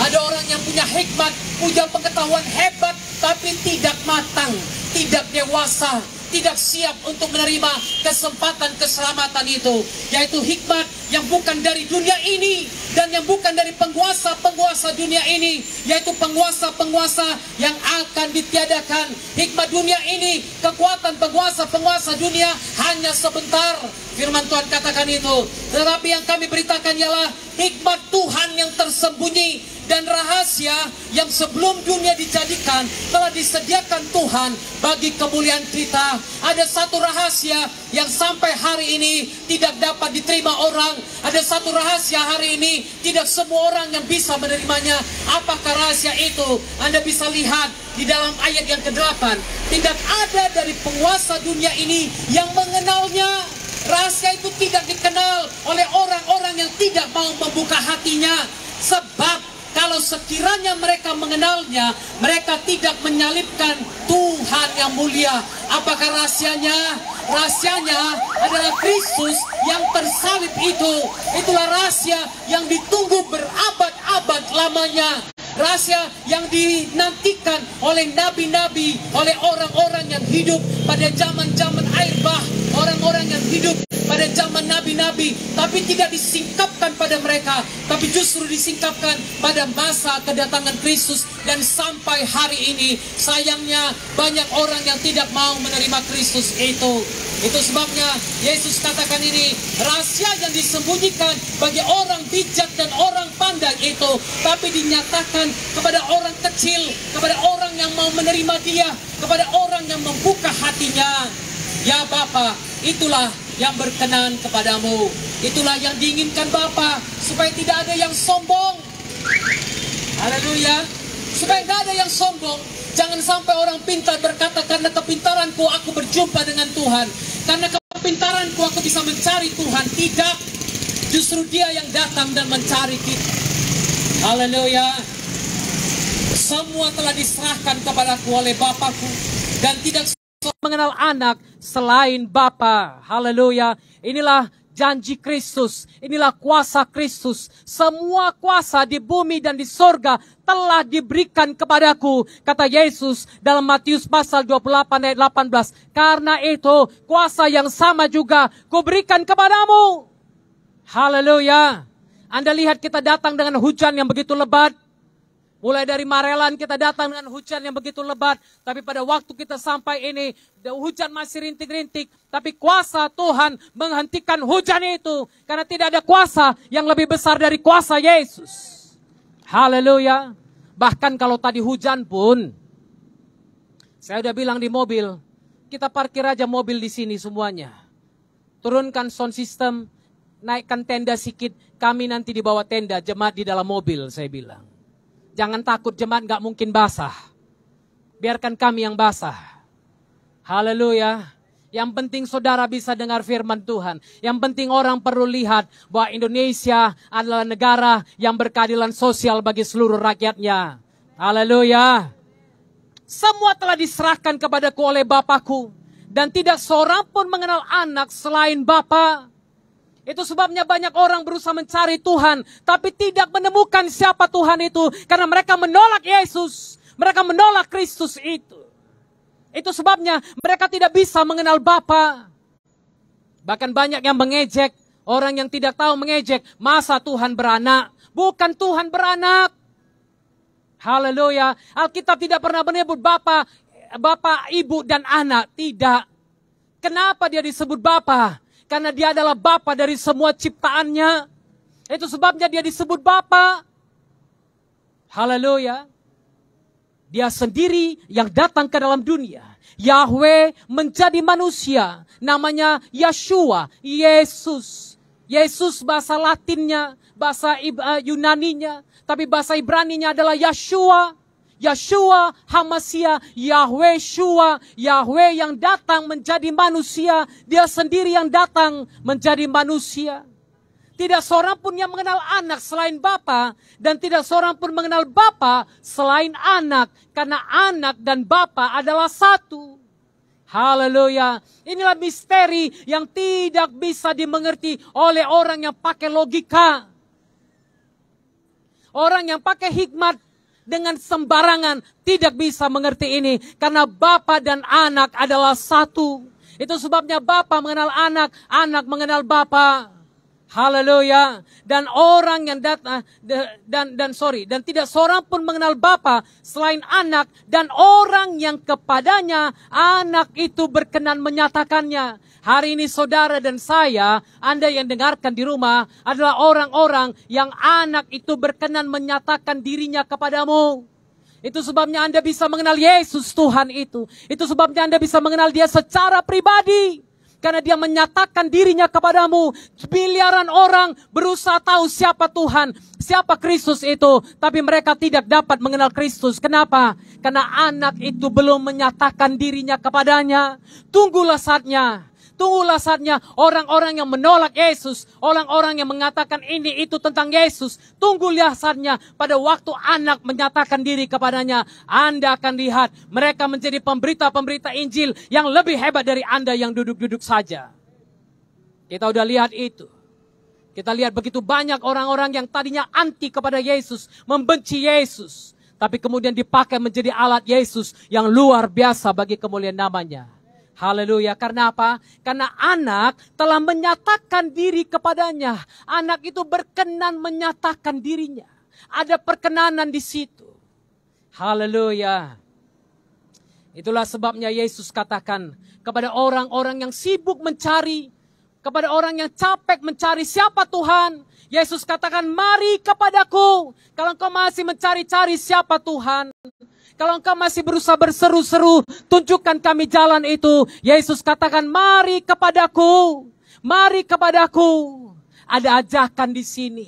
Speaker 4: Ada orang yang punya hikmat, punya pengetahuan hebat tapi tidak matang, tidak dewasa, tidak siap untuk menerima kesempatan keselamatan itu. Yaitu hikmat yang bukan dari dunia ini dan yang bukan dari penguasa-penguasa dunia ini, yaitu penguasa-penguasa yang akan ditiadakan. Hikmat dunia ini, kekuatan penguasa-penguasa dunia hanya sebentar. Firman Tuhan katakan itu. Tetapi yang kami beritakan ialah hikmat Tuhan yang tersembunyi dan rahasia yang sebelum dunia dijadikan telah disediakan Tuhan bagi kemuliaan kita. Ada satu rahasia yang sampai hari ini tidak dapat diterima orang. Ada satu rahasia hari ini, tidak semua orang yang bisa menerimanya. Apakah rahasia itu? Anda bisa lihat di dalam ayat yang ke-8. Tidak ada dari penguasa dunia ini yang mengenalnya. Rahasia itu tidak dikenal oleh orang-orang yang tidak mau membuka hatinya. Sebab kalau sekiranya mereka mengenalnya, mereka tidak menyalibkan Tuhan yang mulia. Apakah rahasianya? Rahasianya adalah Kristus yang tersalib itu. Itulah rahasia yang ditunggu berabad-abad lamanya. Rahasia yang dinantikan oleh nabi-nabi, oleh orang-orang yang hidup pada zaman-zaman air bah, orang-orang yang hidup pada zaman nabi-nabi, tapi tidak disingkapkan pada mereka, tapi justru disingkapkan pada masa kedatangan Kristus. Dan sampai hari ini, sayangnya banyak orang yang tidak mau menerima Kristus itu. Itu sebabnya Yesus katakan ini, rahasia yang disembunyikan bagi orang bijak dan orang pandai itu, tapi dinyatakan kepada orang kecil, kepada orang yang mau menerima Dia, kepada orang yang membuka hatinya. Ya Bapa, itulah yang berkenan kepadamu. Itulah yang diinginkan Bapa, supaya tidak ada yang sombong. Haleluya. Supaya tidak ada yang sombong. Jangan sampai orang pintar berkata, karena kepintaranku aku berjumpa dengan Tuhan, karena kepintaranku aku bisa mencari Tuhan. Tidak. Justru Dia yang datang dan mencari kita. Haleluya. Semua telah diserahkan kepadaku oleh Bapakku, dan tidak mengenal anak selain Bapa. Haleluya. Inilah janji Kristus, inilah kuasa Kristus. Semua kuasa di bumi dan di sorga telah diberikan kepadaku, kata Yesus dalam Matius pasal 28 ayat 18. Karena itu kuasa yang sama juga kuberikan kepadamu. Haleluya. Anda lihat kita datang dengan hujan yang begitu lebat. Mulai dari Marelan kita datang dengan hujan yang begitu lebat. Tapi pada waktu kita sampai ini, hujan masih rintik-rintik. Tapi kuasa Tuhan menghentikan hujan itu. Karena tidak ada kuasa yang lebih besar dari kuasa Yesus. Haleluya. Bahkan kalau tadi hujan pun, saya udah bilang di mobil, kita parkir aja mobil di sini semuanya. Turunkan sound system, naikkan tenda sedikit, kami nanti di bawah tenda, jemaat di dalam mobil, saya bilang. Jangan takut, jemaat gak mungkin basah. Biarkan kami yang basah. Haleluya. Yang penting saudara bisa dengar firman Tuhan. Yang penting orang perlu lihat bahwa Indonesia adalah negara yang berkeadilan sosial bagi seluruh rakyatnya. Haleluya. Semua telah diserahkan kepadaku oleh Bapakku. Dan tidak seorang pun mengenal anak selain Bapa. Itu sebabnya banyak orang berusaha mencari Tuhan, tapi tidak menemukan siapa Tuhan itu. Karena mereka menolak Yesus. Mereka menolak Kristus itu. Itu sebabnya mereka tidak bisa mengenal Bapa. Bahkan banyak yang mengejek. Orang yang tidak tahu mengejek. Masa Tuhan beranak? Bukan Tuhan beranak. Haleluya. Alkitab tidak pernah menyebut Bapa, Ibu, dan anak. Tidak. Kenapa dia disebut Bapa? Karena Dia adalah Bapa dari semua ciptaannya. Itu sebabnya Dia disebut Bapa. Haleluya. Dia sendiri yang datang ke dalam dunia. Yahweh menjadi manusia. Namanya Yeshua, Yesus. Yesus bahasa Latinnya, bahasa Yunaninya. Tapi bahasa Ibraninya adalah Yeshua. Yeshua Hamasia, Yahweh Shua, Yahweh yang datang menjadi manusia. Dia sendiri yang datang menjadi manusia. Tidak seorang pun yang mengenal anak selain Bapa. Dan tidak seorang pun mengenal Bapa selain anak. Karena anak dan Bapa adalah satu. Haleluya. Inilah misteri yang tidak bisa dimengerti oleh orang yang pakai logika. Orang yang pakai hikmat dengan sembarangan tidak bisa mengerti ini. Karena Bapa dan anak adalah satu. Itu sebabnya Bapa mengenal anak, anak mengenal Bapa. Haleluya. Dan orang yang datang dan tidak seorang pun mengenal Bapa selain anak, dan orang yang kepadanya anak itu berkenan menyatakannya. Hari ini saudara dan saya, Anda yang dengarkan di rumah, adalah orang-orang yang anak itu berkenan menyatakan dirinya kepadamu. Itu sebabnya Anda bisa mengenal Yesus Tuhan itu. Itu sebabnya Anda bisa mengenal Dia secara pribadi. Karena dia menyatakan dirinya kepadamu. Miliaran orang berusaha tahu siapa Tuhan, siapa Kristus itu. Tapi mereka tidak dapat mengenal Kristus. Kenapa? Karena anak itu belum menyatakan dirinya kepadanya. Tunggulah saatnya. Tunggulah saatnya orang-orang yang menolak Yesus, orang-orang yang mengatakan ini itu tentang Yesus. Tunggulah saatnya pada waktu anak menyatakan diri kepadanya. Anda akan lihat mereka menjadi pemberita-pemberita Injil yang lebih hebat dari Anda yang duduk-duduk saja. Kita udah lihat itu. Kita lihat begitu banyak orang-orang yang tadinya anti kepada Yesus, membenci Yesus. Tapi kemudian dipakai menjadi alat Yesus yang luar biasa bagi kemuliaan namanya. Haleluya. Karena apa? Karena anak telah menyatakan diri kepadanya. Anak itu berkenan menyatakan dirinya. Ada perkenanan di situ. Haleluya. Itulah sebabnya Yesus katakan kepada orang-orang yang sibuk mencari, kepada orang yang capek mencari siapa Tuhan. Yesus katakan, mari kepadaku. Kalau engkau masih mencari-cari siapa Tuhan, kalau engkau masih berusaha berseru-seru, tunjukkan kami jalan itu. Yesus katakan, mari kepadaku. Mari kepadaku. Ada ajakan di sini.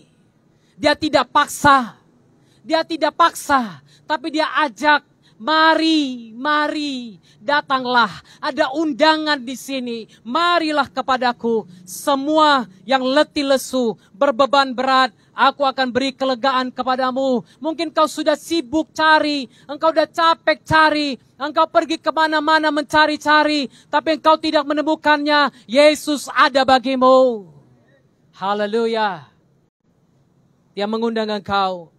Speaker 4: Dia tidak paksa. Dia tidak paksa. Tapi dia ajak, mari, mari, datanglah. Ada undangan di sini. Marilah kepadaku. Semua yang letih lesu, berbeban berat, aku akan beri kelegaan kepadamu. Mungkin kau sudah sibuk cari, engkau sudah capek cari, engkau pergi kemana-mana mencari-cari, tapi engkau tidak menemukannya. Yesus ada bagimu. Haleluya. Dia mengundang engkau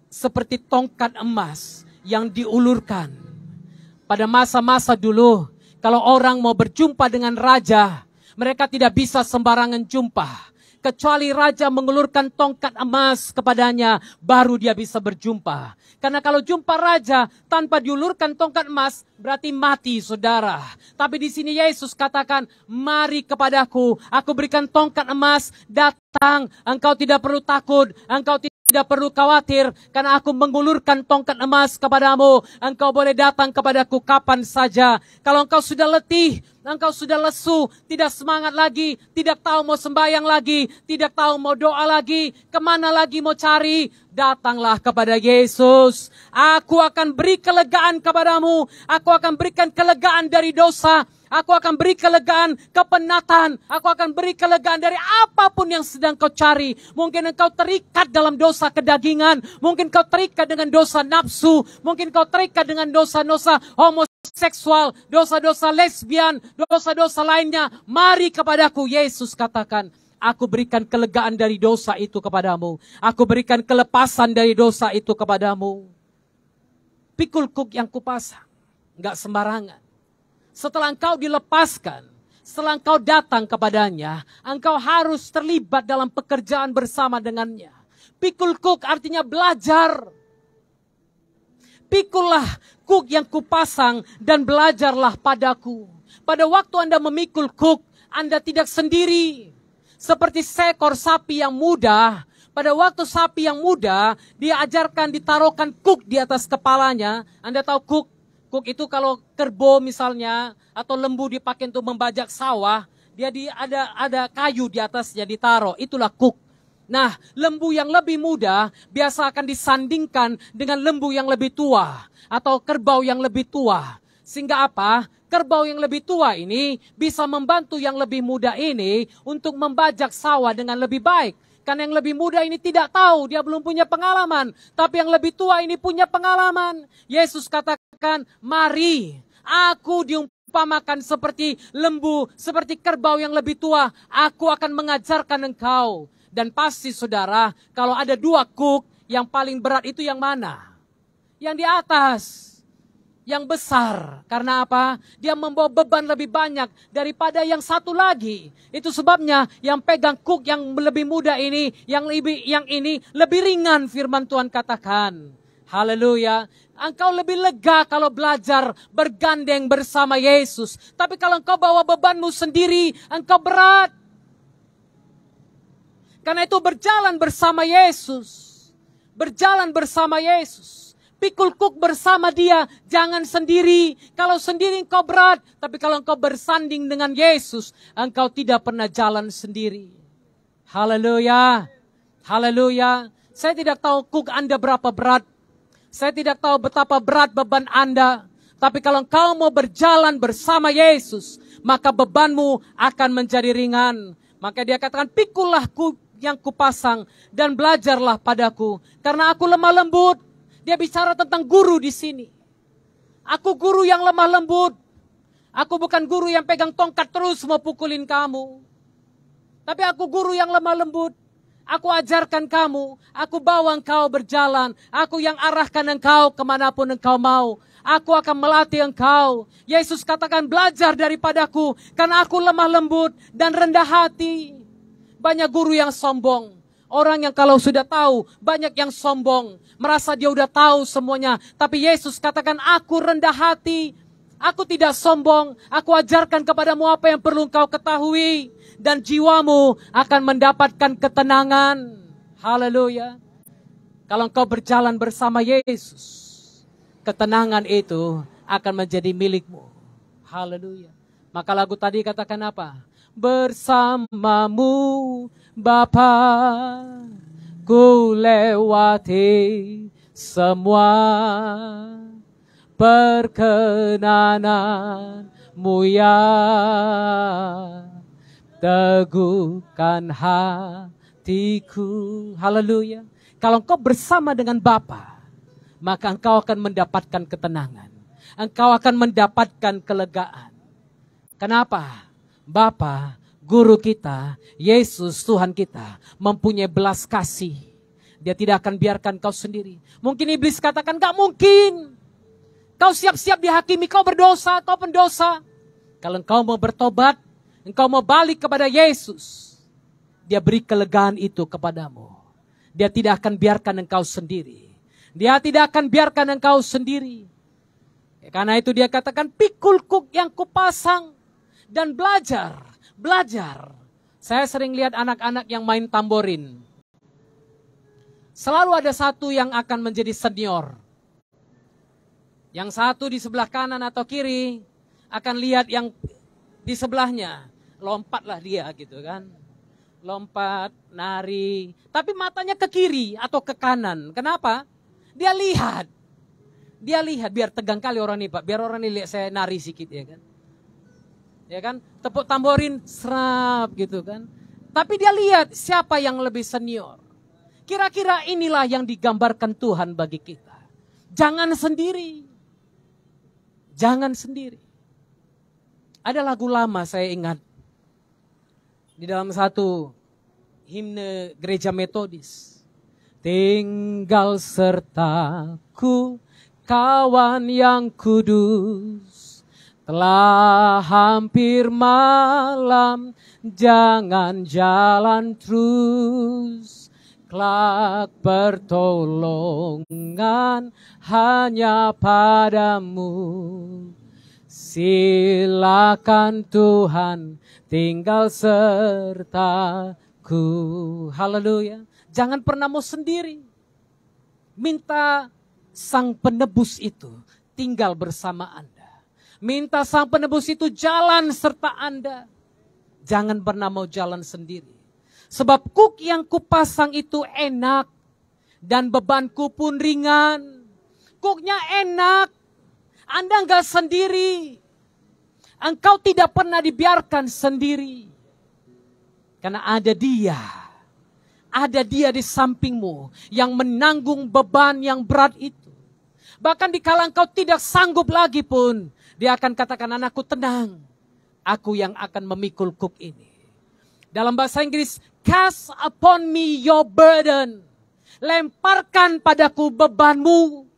Speaker 4: seperti tongkat emas yang diulurkan. Pada masa-masa dulu, kalau orang mau berjumpa dengan raja, mereka tidak bisa sembarangan jumpa. Kecuali raja mengulurkan tongkat emas kepadanya, baru dia bisa berjumpa. Karena kalau jumpa raja tanpa diulurkan tongkat emas, berarti mati saudara. Tapi di sini Yesus katakan, mari kepadaku, aku berikan tongkat emas, datang. Engkau tidak perlu takut, engkau tidak perlu khawatir, karena aku mengulurkan tongkat emas kepadamu. Engkau boleh datang kepadaku kapan saja. Kalau engkau sudah letih, engkau sudah lesu, tidak semangat lagi, tidak tahu mau sembahyang lagi, tidak tahu mau doa lagi, kemana lagi mau cari, datanglah kepada Yesus. Aku akan beri kelegaan kepadamu, aku akan berikan kelegaan dari dosa, aku akan beri kelegaan kepenatan, aku akan beri kelegaan dari apapun yang sedang kau cari. Mungkin engkau terikat dalam dosa kedagingan, mungkin kau terikat dengan dosa nafsu, mungkin kau terikat dengan dosa-dosa homoseksual, dosa-dosa lesbian, dosa-dosa lainnya. Mari kepadaku, Yesus katakan, aku berikan kelegaan dari dosa itu kepadamu. Aku berikan kelepasan dari dosa itu kepadamu. Pikul kuk yang kupasang, enggak sembarangan. Setelah engkau dilepaskan, setelah engkau datang kepadanya, engkau harus terlibat dalam pekerjaan bersama dengannya. Pikul kuk artinya belajar. Pikullah kuk yang kupasang dan belajarlah padaku. Pada waktu Anda memikul kuk, Anda tidak sendiri. Seperti seekor sapi yang muda. Pada waktu sapi yang muda, dia ajarkan ditaruhkan kuk di atas kepalanya. Anda tahu kuk? Kuk itu kalau kerbau misalnya, atau lembu dipakai untuk membajak sawah, dia ada kayu di atasnya ditaruh. Itulah kuk. Nah, lembu yang lebih muda biasa akan disandingkan dengan lembu yang lebih tua atau kerbau yang lebih tua. Sehingga apa? Kerbau yang lebih tua ini bisa membantu yang lebih muda ini untuk membajak sawah dengan lebih baik. Karena yang lebih muda ini tidak tahu, dia belum punya pengalaman. Tapi yang lebih tua ini punya pengalaman. Yesus katakan, mari, aku diumpamakan seperti lembu, seperti kerbau yang lebih tua. Aku akan mengajarkan engkau. Dan pasti saudara, kalau ada dua kuk, yang paling berat itu yang mana? Yang di atas. Yang besar. Karena apa? Dia membawa beban lebih banyak daripada yang satu lagi. Itu sebabnya yang pegang kuk yang lebih muda ini, yang ini lebih ringan firman Tuhan katakan. Haleluya. Engkau lebih lega kalau belajar bergandeng bersama Yesus. Tapi kalau engkau bawa bebanmu sendiri, engkau berat. Karena itu berjalan bersama Yesus. Berjalan bersama Yesus. Pikul kuk bersama dia, jangan sendiri. Kalau sendiri engkau berat, tapi kalau engkau bersanding dengan Yesus, engkau tidak pernah jalan sendiri. Haleluya. Haleluya. Saya tidak tahu kuk Anda berapa berat. Saya tidak tahu betapa berat beban Anda. Tapi kalau engkau mau berjalan bersama Yesus, maka bebanmu akan menjadi ringan. Maka dia katakan, pikullah kuk yang kupasang dan belajarlah padaku. Karena aku lemah lembut. Dia bicara tentang guru di sini. Aku guru yang lemah lembut. Aku bukan guru yang pegang tongkat terus mau pukulin kamu. Tapi aku guru yang lemah lembut. Aku ajarkan kamu, aku bawa engkau berjalan, aku yang arahkan engkau kemanapun engkau mau. Aku akan melatih engkau. Yesus katakan belajar daripadaku, karena aku lemah lembut dan rendah hati. Banyak guru yang sombong. Orang yang kalau sudah tahu, banyak yang sombong. Merasa dia udah tahu semuanya. Tapi Yesus katakan aku rendah hati. Aku tidak sombong. Aku ajarkan kepadamu apa yang perlu engkau ketahui. Dan jiwamu akan mendapatkan ketenangan. Haleluya. Kalau engkau berjalan bersama Yesus, ketenangan itu akan menjadi milikmu. Haleluya. Maka lagu tadi katakan apa? Bersamamu Bapa, ku lewati semua perkenananmu ya. Teguhkan hatiku. Haleluya. Kalau engkau bersama dengan Bapa, maka engkau akan mendapatkan ketenangan. Engkau akan mendapatkan kelegaan. Kenapa? Bapa, guru kita, Yesus Tuhan kita, mempunyai belas kasih. Dia tidak akan biarkan kau sendiri. Mungkin iblis katakan, gak mungkin. Kau siap-siap dihakimi, kau berdosa, kau pendosa. Kalau engkau mau bertobat, engkau mau balik kepada Yesus, dia beri kelegaan itu kepadamu. Dia tidak akan biarkan engkau sendiri. Dia tidak akan biarkan engkau sendiri. Karena itu dia katakan, pikul kuk yang kupasang dan belajar. Belajar. Saya sering lihat anak-anak yang main tamborin. Selalu ada satu yang akan menjadi senior. Yang satu di sebelah kanan atau kiri akan lihat yang di sebelahnya. Lompatlah dia gitu kan. Lompat, nari. Tapi matanya ke kiri atau ke kanan. Kenapa? Dia lihat. Dia lihat biar tegang kali orang ini Pak. Biar orang ini lihat saya nari sedikit ya kan. Ya kan? Tepuk tamborin serap gitu kan. Tapi dia lihat siapa yang lebih senior. Kira-kira inilah yang digambarkan Tuhan bagi kita. Jangan sendiri. Jangan sendiri. Ada lagu lama saya ingat. Di dalam satu himne gereja Metodis. Tinggal sertaku kawan yang kudus. Telah hampir malam, jangan jalan terus. Kelak pertolongan hanya padamu. Silakan Tuhan tinggal sertaku. Haleluya. Jangan pernah mau sendiri. Minta Sang Penebus itu tinggal bersama Anda. Minta Sang Penebus itu jalan serta Anda. Jangan pernah mau jalan sendiri. Sebab kuk yang kupasang itu enak. Dan bebanku pun ringan. Kuknya enak. Anda enggak sendiri. Engkau tidak pernah dibiarkan sendiri. Karena ada Dia. Ada Dia di sampingmu. Yang menanggung beban yang berat itu. Bahkan dikala engkau tidak sanggup lagi pun. Dia akan katakan, anakku tenang. Aku yang akan memikul kuk ini. Dalam bahasa Inggris, cast upon me your burden. Lemparkan padaku bebanmu.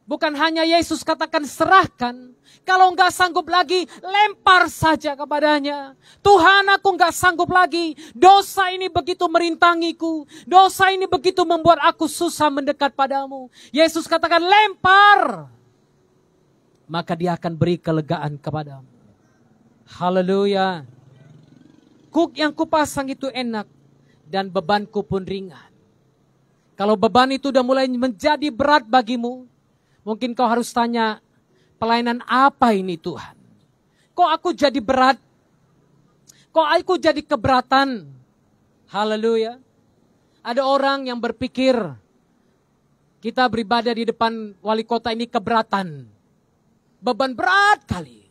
Speaker 4: Bukan hanya Yesus katakan serahkan. Kalau enggak sanggup lagi, lempar saja kepadanya. Tuhan, aku enggak sanggup lagi. Dosa ini begitu merintangiku. Dosa ini begitu membuat aku susah mendekat padamu. Yesus katakan lempar. Maka Dia akan beri kelegaan kepadamu. Haleluya. Kuk yang kupasang itu enak dan bebanku pun ringan. Kalau beban itu udah mulai menjadi berat bagimu, mungkin kau harus tanya, pelayanan apa ini Tuhan? Kok aku jadi berat? Kok aku jadi keberatan? Haleluya. Ada orang yang berpikir, kita beribadah di depan wali kota ini keberatan. Beban berat kali.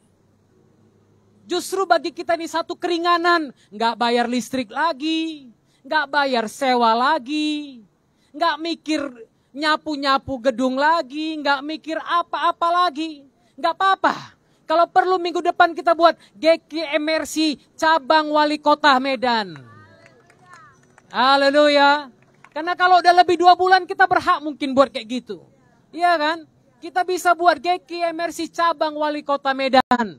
Speaker 4: Justru bagi kita ini satu keringanan. Nggak bayar listrik lagi. Nggak bayar sewa lagi. Nggak mikir nyapu-nyapu gedung lagi. Nggak mikir apa-apa lagi. Nggak apa-apa. Kalau perlu minggu depan kita buat GKMRC cabang wali kota Medan. Haleluya. Karena kalau udah lebih 2 bulan kita berhak mungkin buat kayak gitu. Iya kan? Kita bisa buat GKMRC cabang wali kota Medan.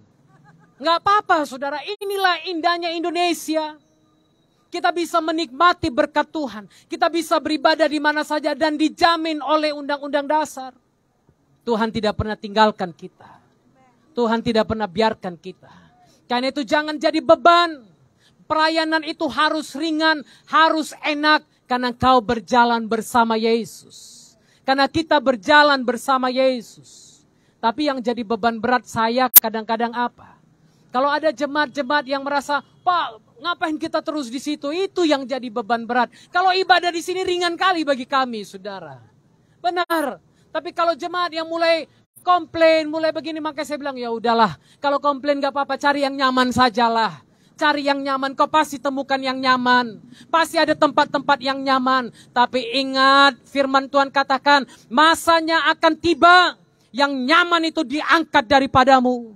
Speaker 4: Nggak apa-apa saudara, inilah indahnya Indonesia. Kita bisa menikmati berkat Tuhan. Kita bisa beribadah di mana saja dan dijamin oleh undang-undang dasar. Tuhan tidak pernah tinggalkan kita. Tuhan tidak pernah biarkan kita. Karena itu jangan jadi beban. Pelayanan itu harus ringan, harus enak. Karena kau berjalan bersama Yesus. Karena kita berjalan bersama Yesus. Tapi yang jadi beban berat saya kadang-kadang apa? Kalau ada jemaat-jemaat yang merasa, Pak, ngapain kita terus di situ? Itu yang jadi beban berat. Kalau ibadah di sini ringan kali bagi kami, saudara. Benar. Tapi kalau jemaat yang mulai komplain, mulai begini, makanya saya bilang, ya udahlah. Kalau komplain gak apa-apa, cari yang nyaman sajalah. Cari yang nyaman, kau pasti temukan yang nyaman. Pasti ada tempat-tempat yang nyaman. Tapi ingat, firman Tuhan katakan, masanya akan tiba. Yang nyaman itu diangkat daripadamu.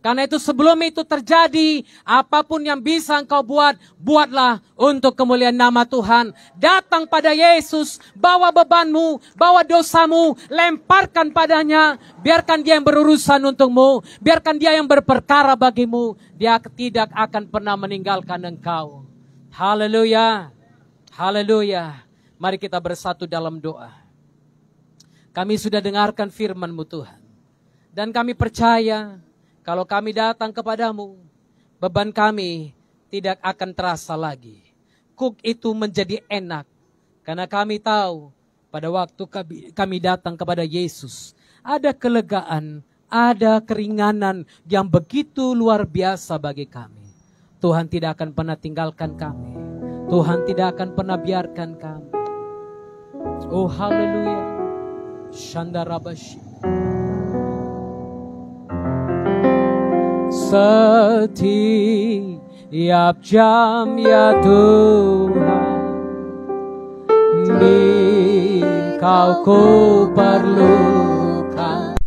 Speaker 4: Karena itu sebelum itu terjadi, apapun yang bisa engkau buat, buatlah untuk kemuliaan nama Tuhan. Datang pada Yesus, bawa bebanmu, bawa dosamu, lemparkan padanya. Biarkan dia yang berurusan untukmu, biarkan dia yang berperkara bagimu. Dia tidak akan pernah meninggalkan engkau. Haleluya, haleluya. Mari kita bersatu dalam doa. Kami sudah dengarkan firman-Mu Tuhan. Dan kami percaya, kalau kami datang kepadamu, beban kami tidak akan terasa lagi. Kuk itu menjadi enak. Karena kami tahu pada waktu kami datang kepada Yesus, ada kelegaan, ada keringanan yang begitu luar biasa bagi kami. Tuhan tidak akan pernah tinggalkan kami. Tuhan tidak akan pernah biarkan kami. Oh haleluya. Shandarabashi. Setiap jam ya Tuhan, Engkau ku perlukan.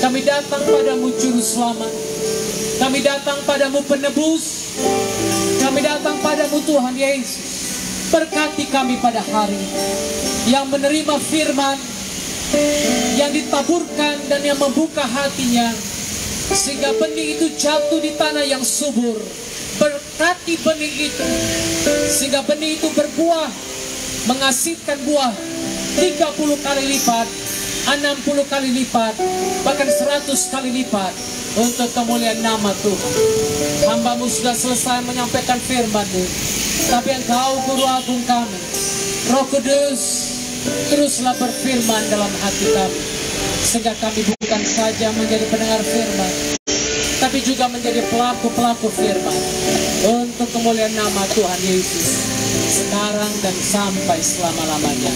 Speaker 4: Kami datang padamu Juru Selamat. Kami datang padamu Penebus. Kami datang padamu Tuhan Yesus. Berkati kami pada hari yang menerima firman, yang ditaburkan dan yang membuka hatinya, sehingga benih itu jatuh di tanah yang subur. Berkati benih itu, sehingga benih itu berbuah, menghasilkan buah 30 kali lipat, 60 kali lipat, bahkan 100 kali lipat, untuk kemuliaan nama Tuhan. Hamba-Mu sudah selesai menyampaikan firman-Mu, tapi Engkau Guru Agung kami, Roh Kudus, teruslah berfirman dalam hati kami, sehingga kami bukan saja menjadi pendengar firman, tapi juga menjadi pelaku-pelaku firman, untuk kemuliaan nama Tuhan Yesus, sekarang dan sampai selama-lamanya.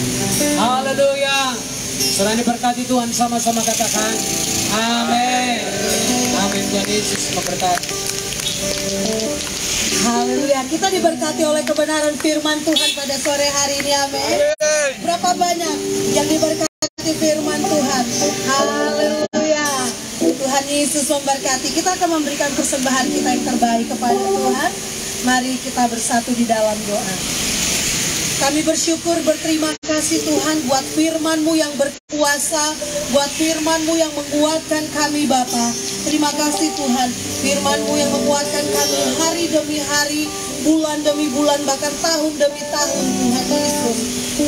Speaker 4: Haleluya. Serah diberkati Tuhan, sama-sama katakan amin. Amin. Tuhan Yesus memberkati.
Speaker 1: Haleluya. Kita diberkati oleh kebenaran firman Tuhan pada sore hari ini. Amin. Berapa banyak yang diberkati firman Tuhan? Haleluya. Tuhan Yesus memberkati. Kita akan memberikan persembahan kita yang terbaik kepada Tuhan. Mari kita bersatu di dalam doa. Kami bersyukur, berterima kasih Tuhan buat firman-Mu yang berkuasa, buat firman-Mu yang menguatkan kami Bapa. Terima kasih Tuhan, firman-Mu yang menguatkan kami hari demi hari, bulan demi bulan, bahkan tahun demi tahun Tuhan Yesus.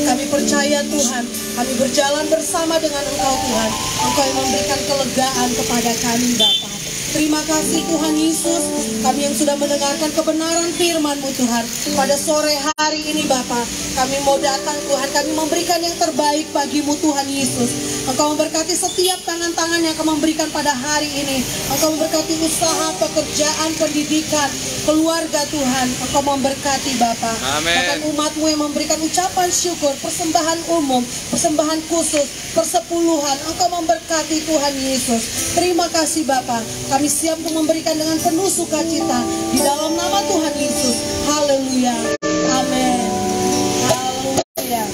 Speaker 1: Kami percaya Tuhan, kami berjalan bersama dengan Engkau Tuhan. Engkau yang memberikan kelegaan kepada kami Bapa. Terima kasih Tuhan Yesus, kami yang sudah mendengarkan kebenaran firman-Mu Tuhan. Pada sore hari ini Bapa, kami mau datang Tuhan, kami memberikan yang terbaik bagi-Mu Tuhan Yesus. Engkau memberkati setiap tangan-tangan yang akan memberikan pada hari ini. Engkau memberkati usaha, pekerjaan, pendidikan, keluarga Tuhan. Engkau memberkati Bapa. Bahkan umat-Mu yang memberikan ucapan syukur, persembahan umum, persembahan khusus, persepuluhan. Engkau memberkati Tuhan Yesus. Terima kasih Bapa. Kami siap untuk memberikan dengan penuh sukacita di dalam nama Tuhan Yesus. Haleluya. Amin. Haleluya.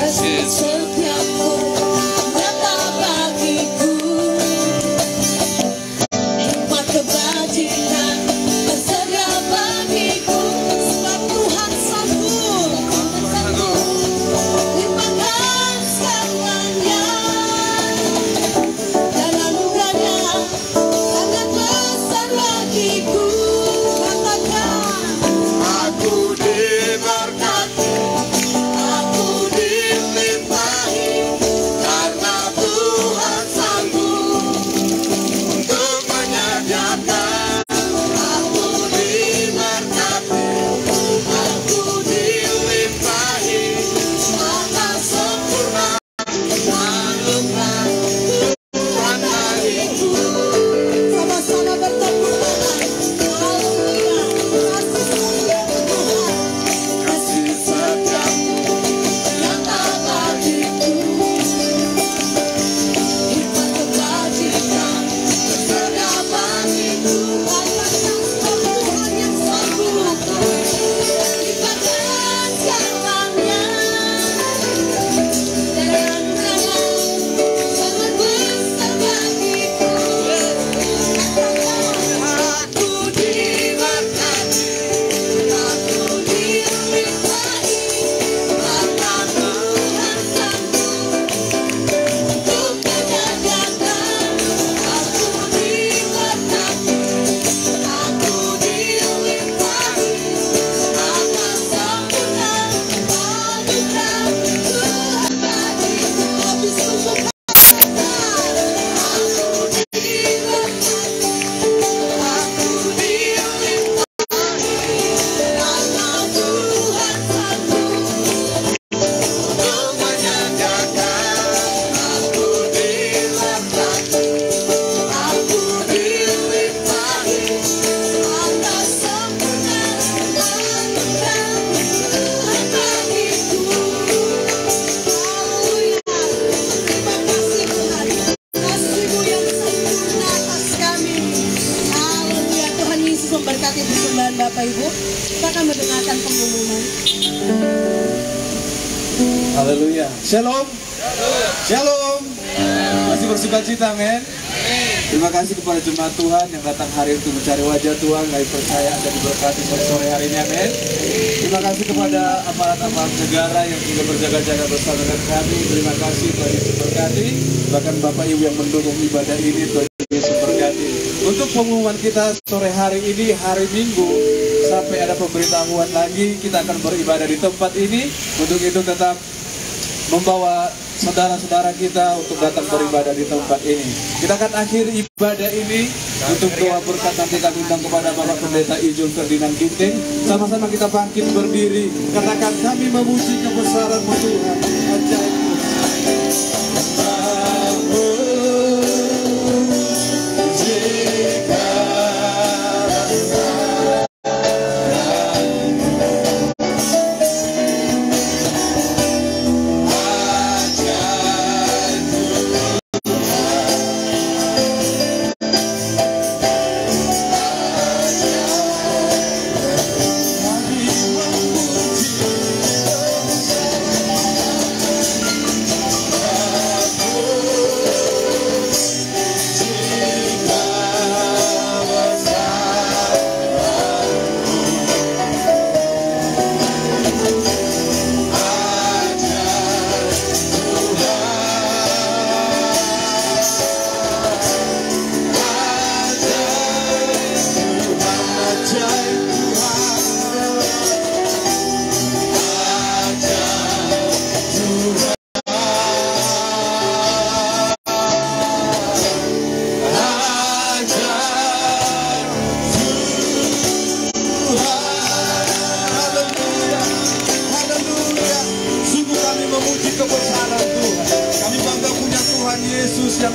Speaker 1: Kasih setiamu nyata bagiku, nikmat kebajikan tersedia bagiku, sebab Tuhan sanggup memberkati persembahan Bapak Ibu. Kita akan mendengarkan pengumuman.
Speaker 3: Haleluya. Shalom. Shalom. Masih bersukacita, men. Terima kasih kepada jemaat Tuhan yang datang hari untuk mencari wajah Tuhan. Kami percaya dan diberkati pada sore hari ini, amin. Terima kasih kepada aparat-aparat negara yang juga berjaga-jaga bersama dengan kami. Terima kasih, Tuhan Yesus berkati. Bahkan Bapak Ibu yang mendukung ibadah ini, Tuhan Yesus berkati. Untuk pengumuman kita sore hari ini, hari Minggu, sampai ada pemberitahuan lagi, kita akan beribadah di tempat ini. Untuk itu tetap membawa saudara-saudara kita untuk datang beribadah di tempat ini. Kita akan akhiri ibadah ini untuk doa berkat nanti kami undang kepada Bapak Pendeta Ijul Ferdinand Ginting. Sama-sama kita bangkit berdiri, katakan kami memuji kebesaran Tuhan.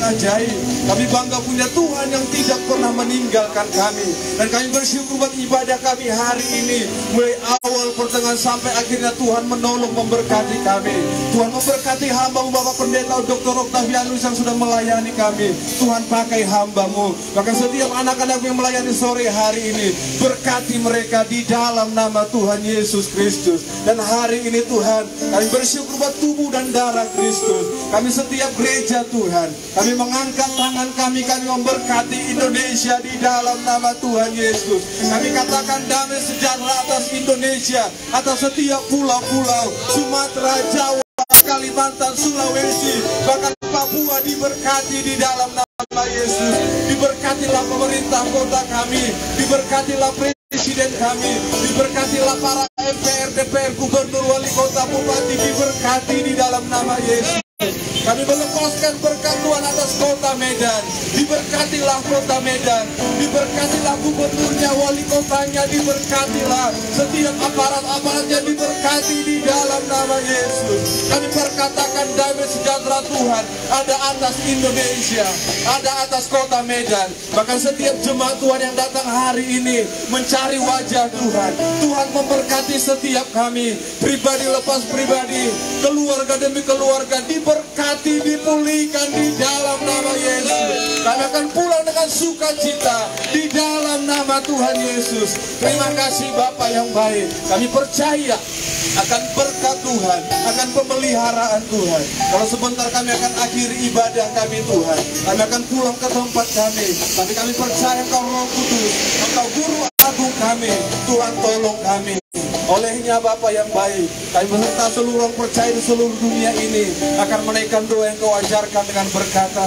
Speaker 3: Ajaib. Kami bangga punya Tuhan yang tidak pernah meninggalkan kami. Dan kami bersyukur buat ibadah kami hari ini. Mulai awal, pertengahan, sampai akhirnya Tuhan menolong, memberkati kami. Tuhan memberkati hamba-Mu Bapak Pendeta Dr. Octavianus yang sudah melayani kami. Tuhan pakai hamba-Mu. Bahkan setiap anak-anak yang melayani sore hari ini, berkati mereka di dalam nama Tuhan Yesus Kristus. Dan hari ini Tuhan, kami bersyukur buat tubuh dan darah Kristus. Kami setiap gereja Tuhan, kami mengangkat tangan kami memberkati Indonesia di dalam nama Tuhan Yesus. Kami katakan damai sejahtera atas Indonesia, atas setiap pulau-pulau, Sumatera, Jawa, Kalimantan, Sulawesi, bahkan Papua diberkati di dalam nama Yesus. Diberkatilah pemerintah kota kami, diberkatilah presiden kami, diberkatilah para MPR, DPR, gubernur, wali kota, bupati, diberkati di dalam nama Yesus. Kami melepaskan berkat Tuhan atas kota Medan. Diberkatilah kota Medan, diberkatilah gubernurnya, wali kotanya, diberkatilah setiap aparat-aparatnya, diberkati di dalam nama Yesus. Kami perkatakan damai sejahtera Tuhan ada atas Indonesia, ada atas kota Medan. Bahkan setiap jemaat Tuhan yang datang hari ini mencari wajah Tuhan, Tuhan memberkati setiap kami, pribadi lepas pribadi, keluarga demi keluarga, diberkati, dipulihkan di dalam nama Yesus. Kami akan pulang dengan sukacita di dalam nama Tuhan Yesus. Terima kasih Bapa yang baik. Kami percaya akan berkat Tuhan, akan pemeliharaan Tuhan. Kalau sebentar kami akan akhiri ibadah kami Tuhan, kami akan pulang ke tempat kami. Tapi kami percaya Engkau Roh Kudus, Engkau Guru Agung kami. Tuhan tolong kami. Olehnya Bapa yang baik, kami beserta seluruh orang percaya di seluruh dunia ini akan menaikkan doa yang Kau ajarkan dengan berkata,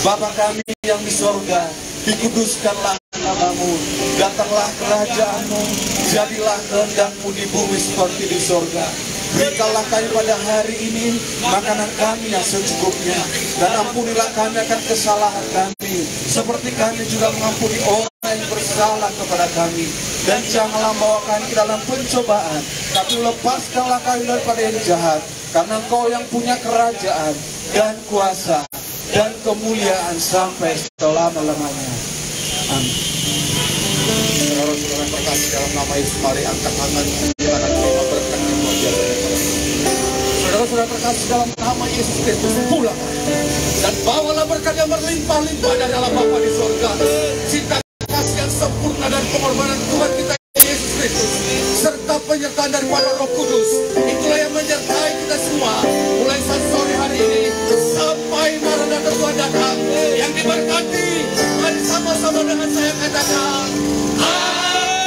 Speaker 3: Bapa kami yang di sorga, dikuduskanlah nama-Mu, datanglah kerajaan-Mu, jadilah kehendak-Mu di bumi seperti di sorga. Berikanlah kami pada hari ini makanan kami yang secukupnya, dan ampunilah kami akan kesalahan kami, seperti kami juga mengampuni orang yang bersalah kepada kami. Dan janganlah bawa kami ke dalam pencobaan, tapi lepaskanlah kami daripada yang jahat, karena Engkau yang punya kerajaan dan kuasa dan kemuliaan sampai selama-lamanya. Amin. Saudara-saudara terkasih dalam nama Yesus, mari angkat tangan kita dan terima berkat yang luar biasa. Saudara-saudara terkasih dalam nama Yesus Kristus, pulang dan bawalah berkat yang berlimpah-limpah dari dalam Bapa di surga. Cinta kasih yang sempurna dan pengorbanan Tuhan
Speaker 2: daripada Roh Kudus. Itulah yang menyertai kita semua mulai saat sore hari ini sampai Maranatha Tuhan datang. Yang diberkati, mari sama-sama dengan saya katakan amin.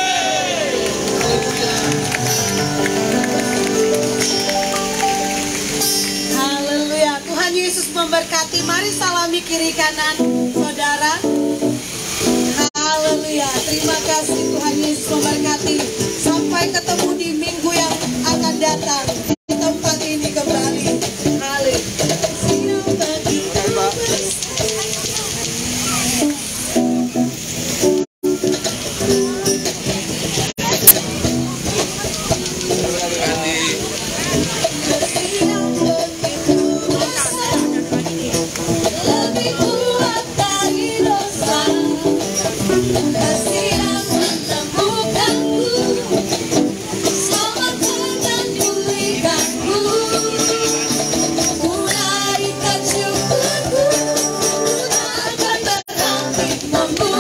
Speaker 1: Haleluya. Tuhan Yesus memberkati. Mari salami kiri kanan saudara. Haleluya. Terima kasih, Tuhan Yesus memberkati. Sampai ketemu di minggu yang akan datang di tempat ini kembali. Haleluya.
Speaker 5: Mampu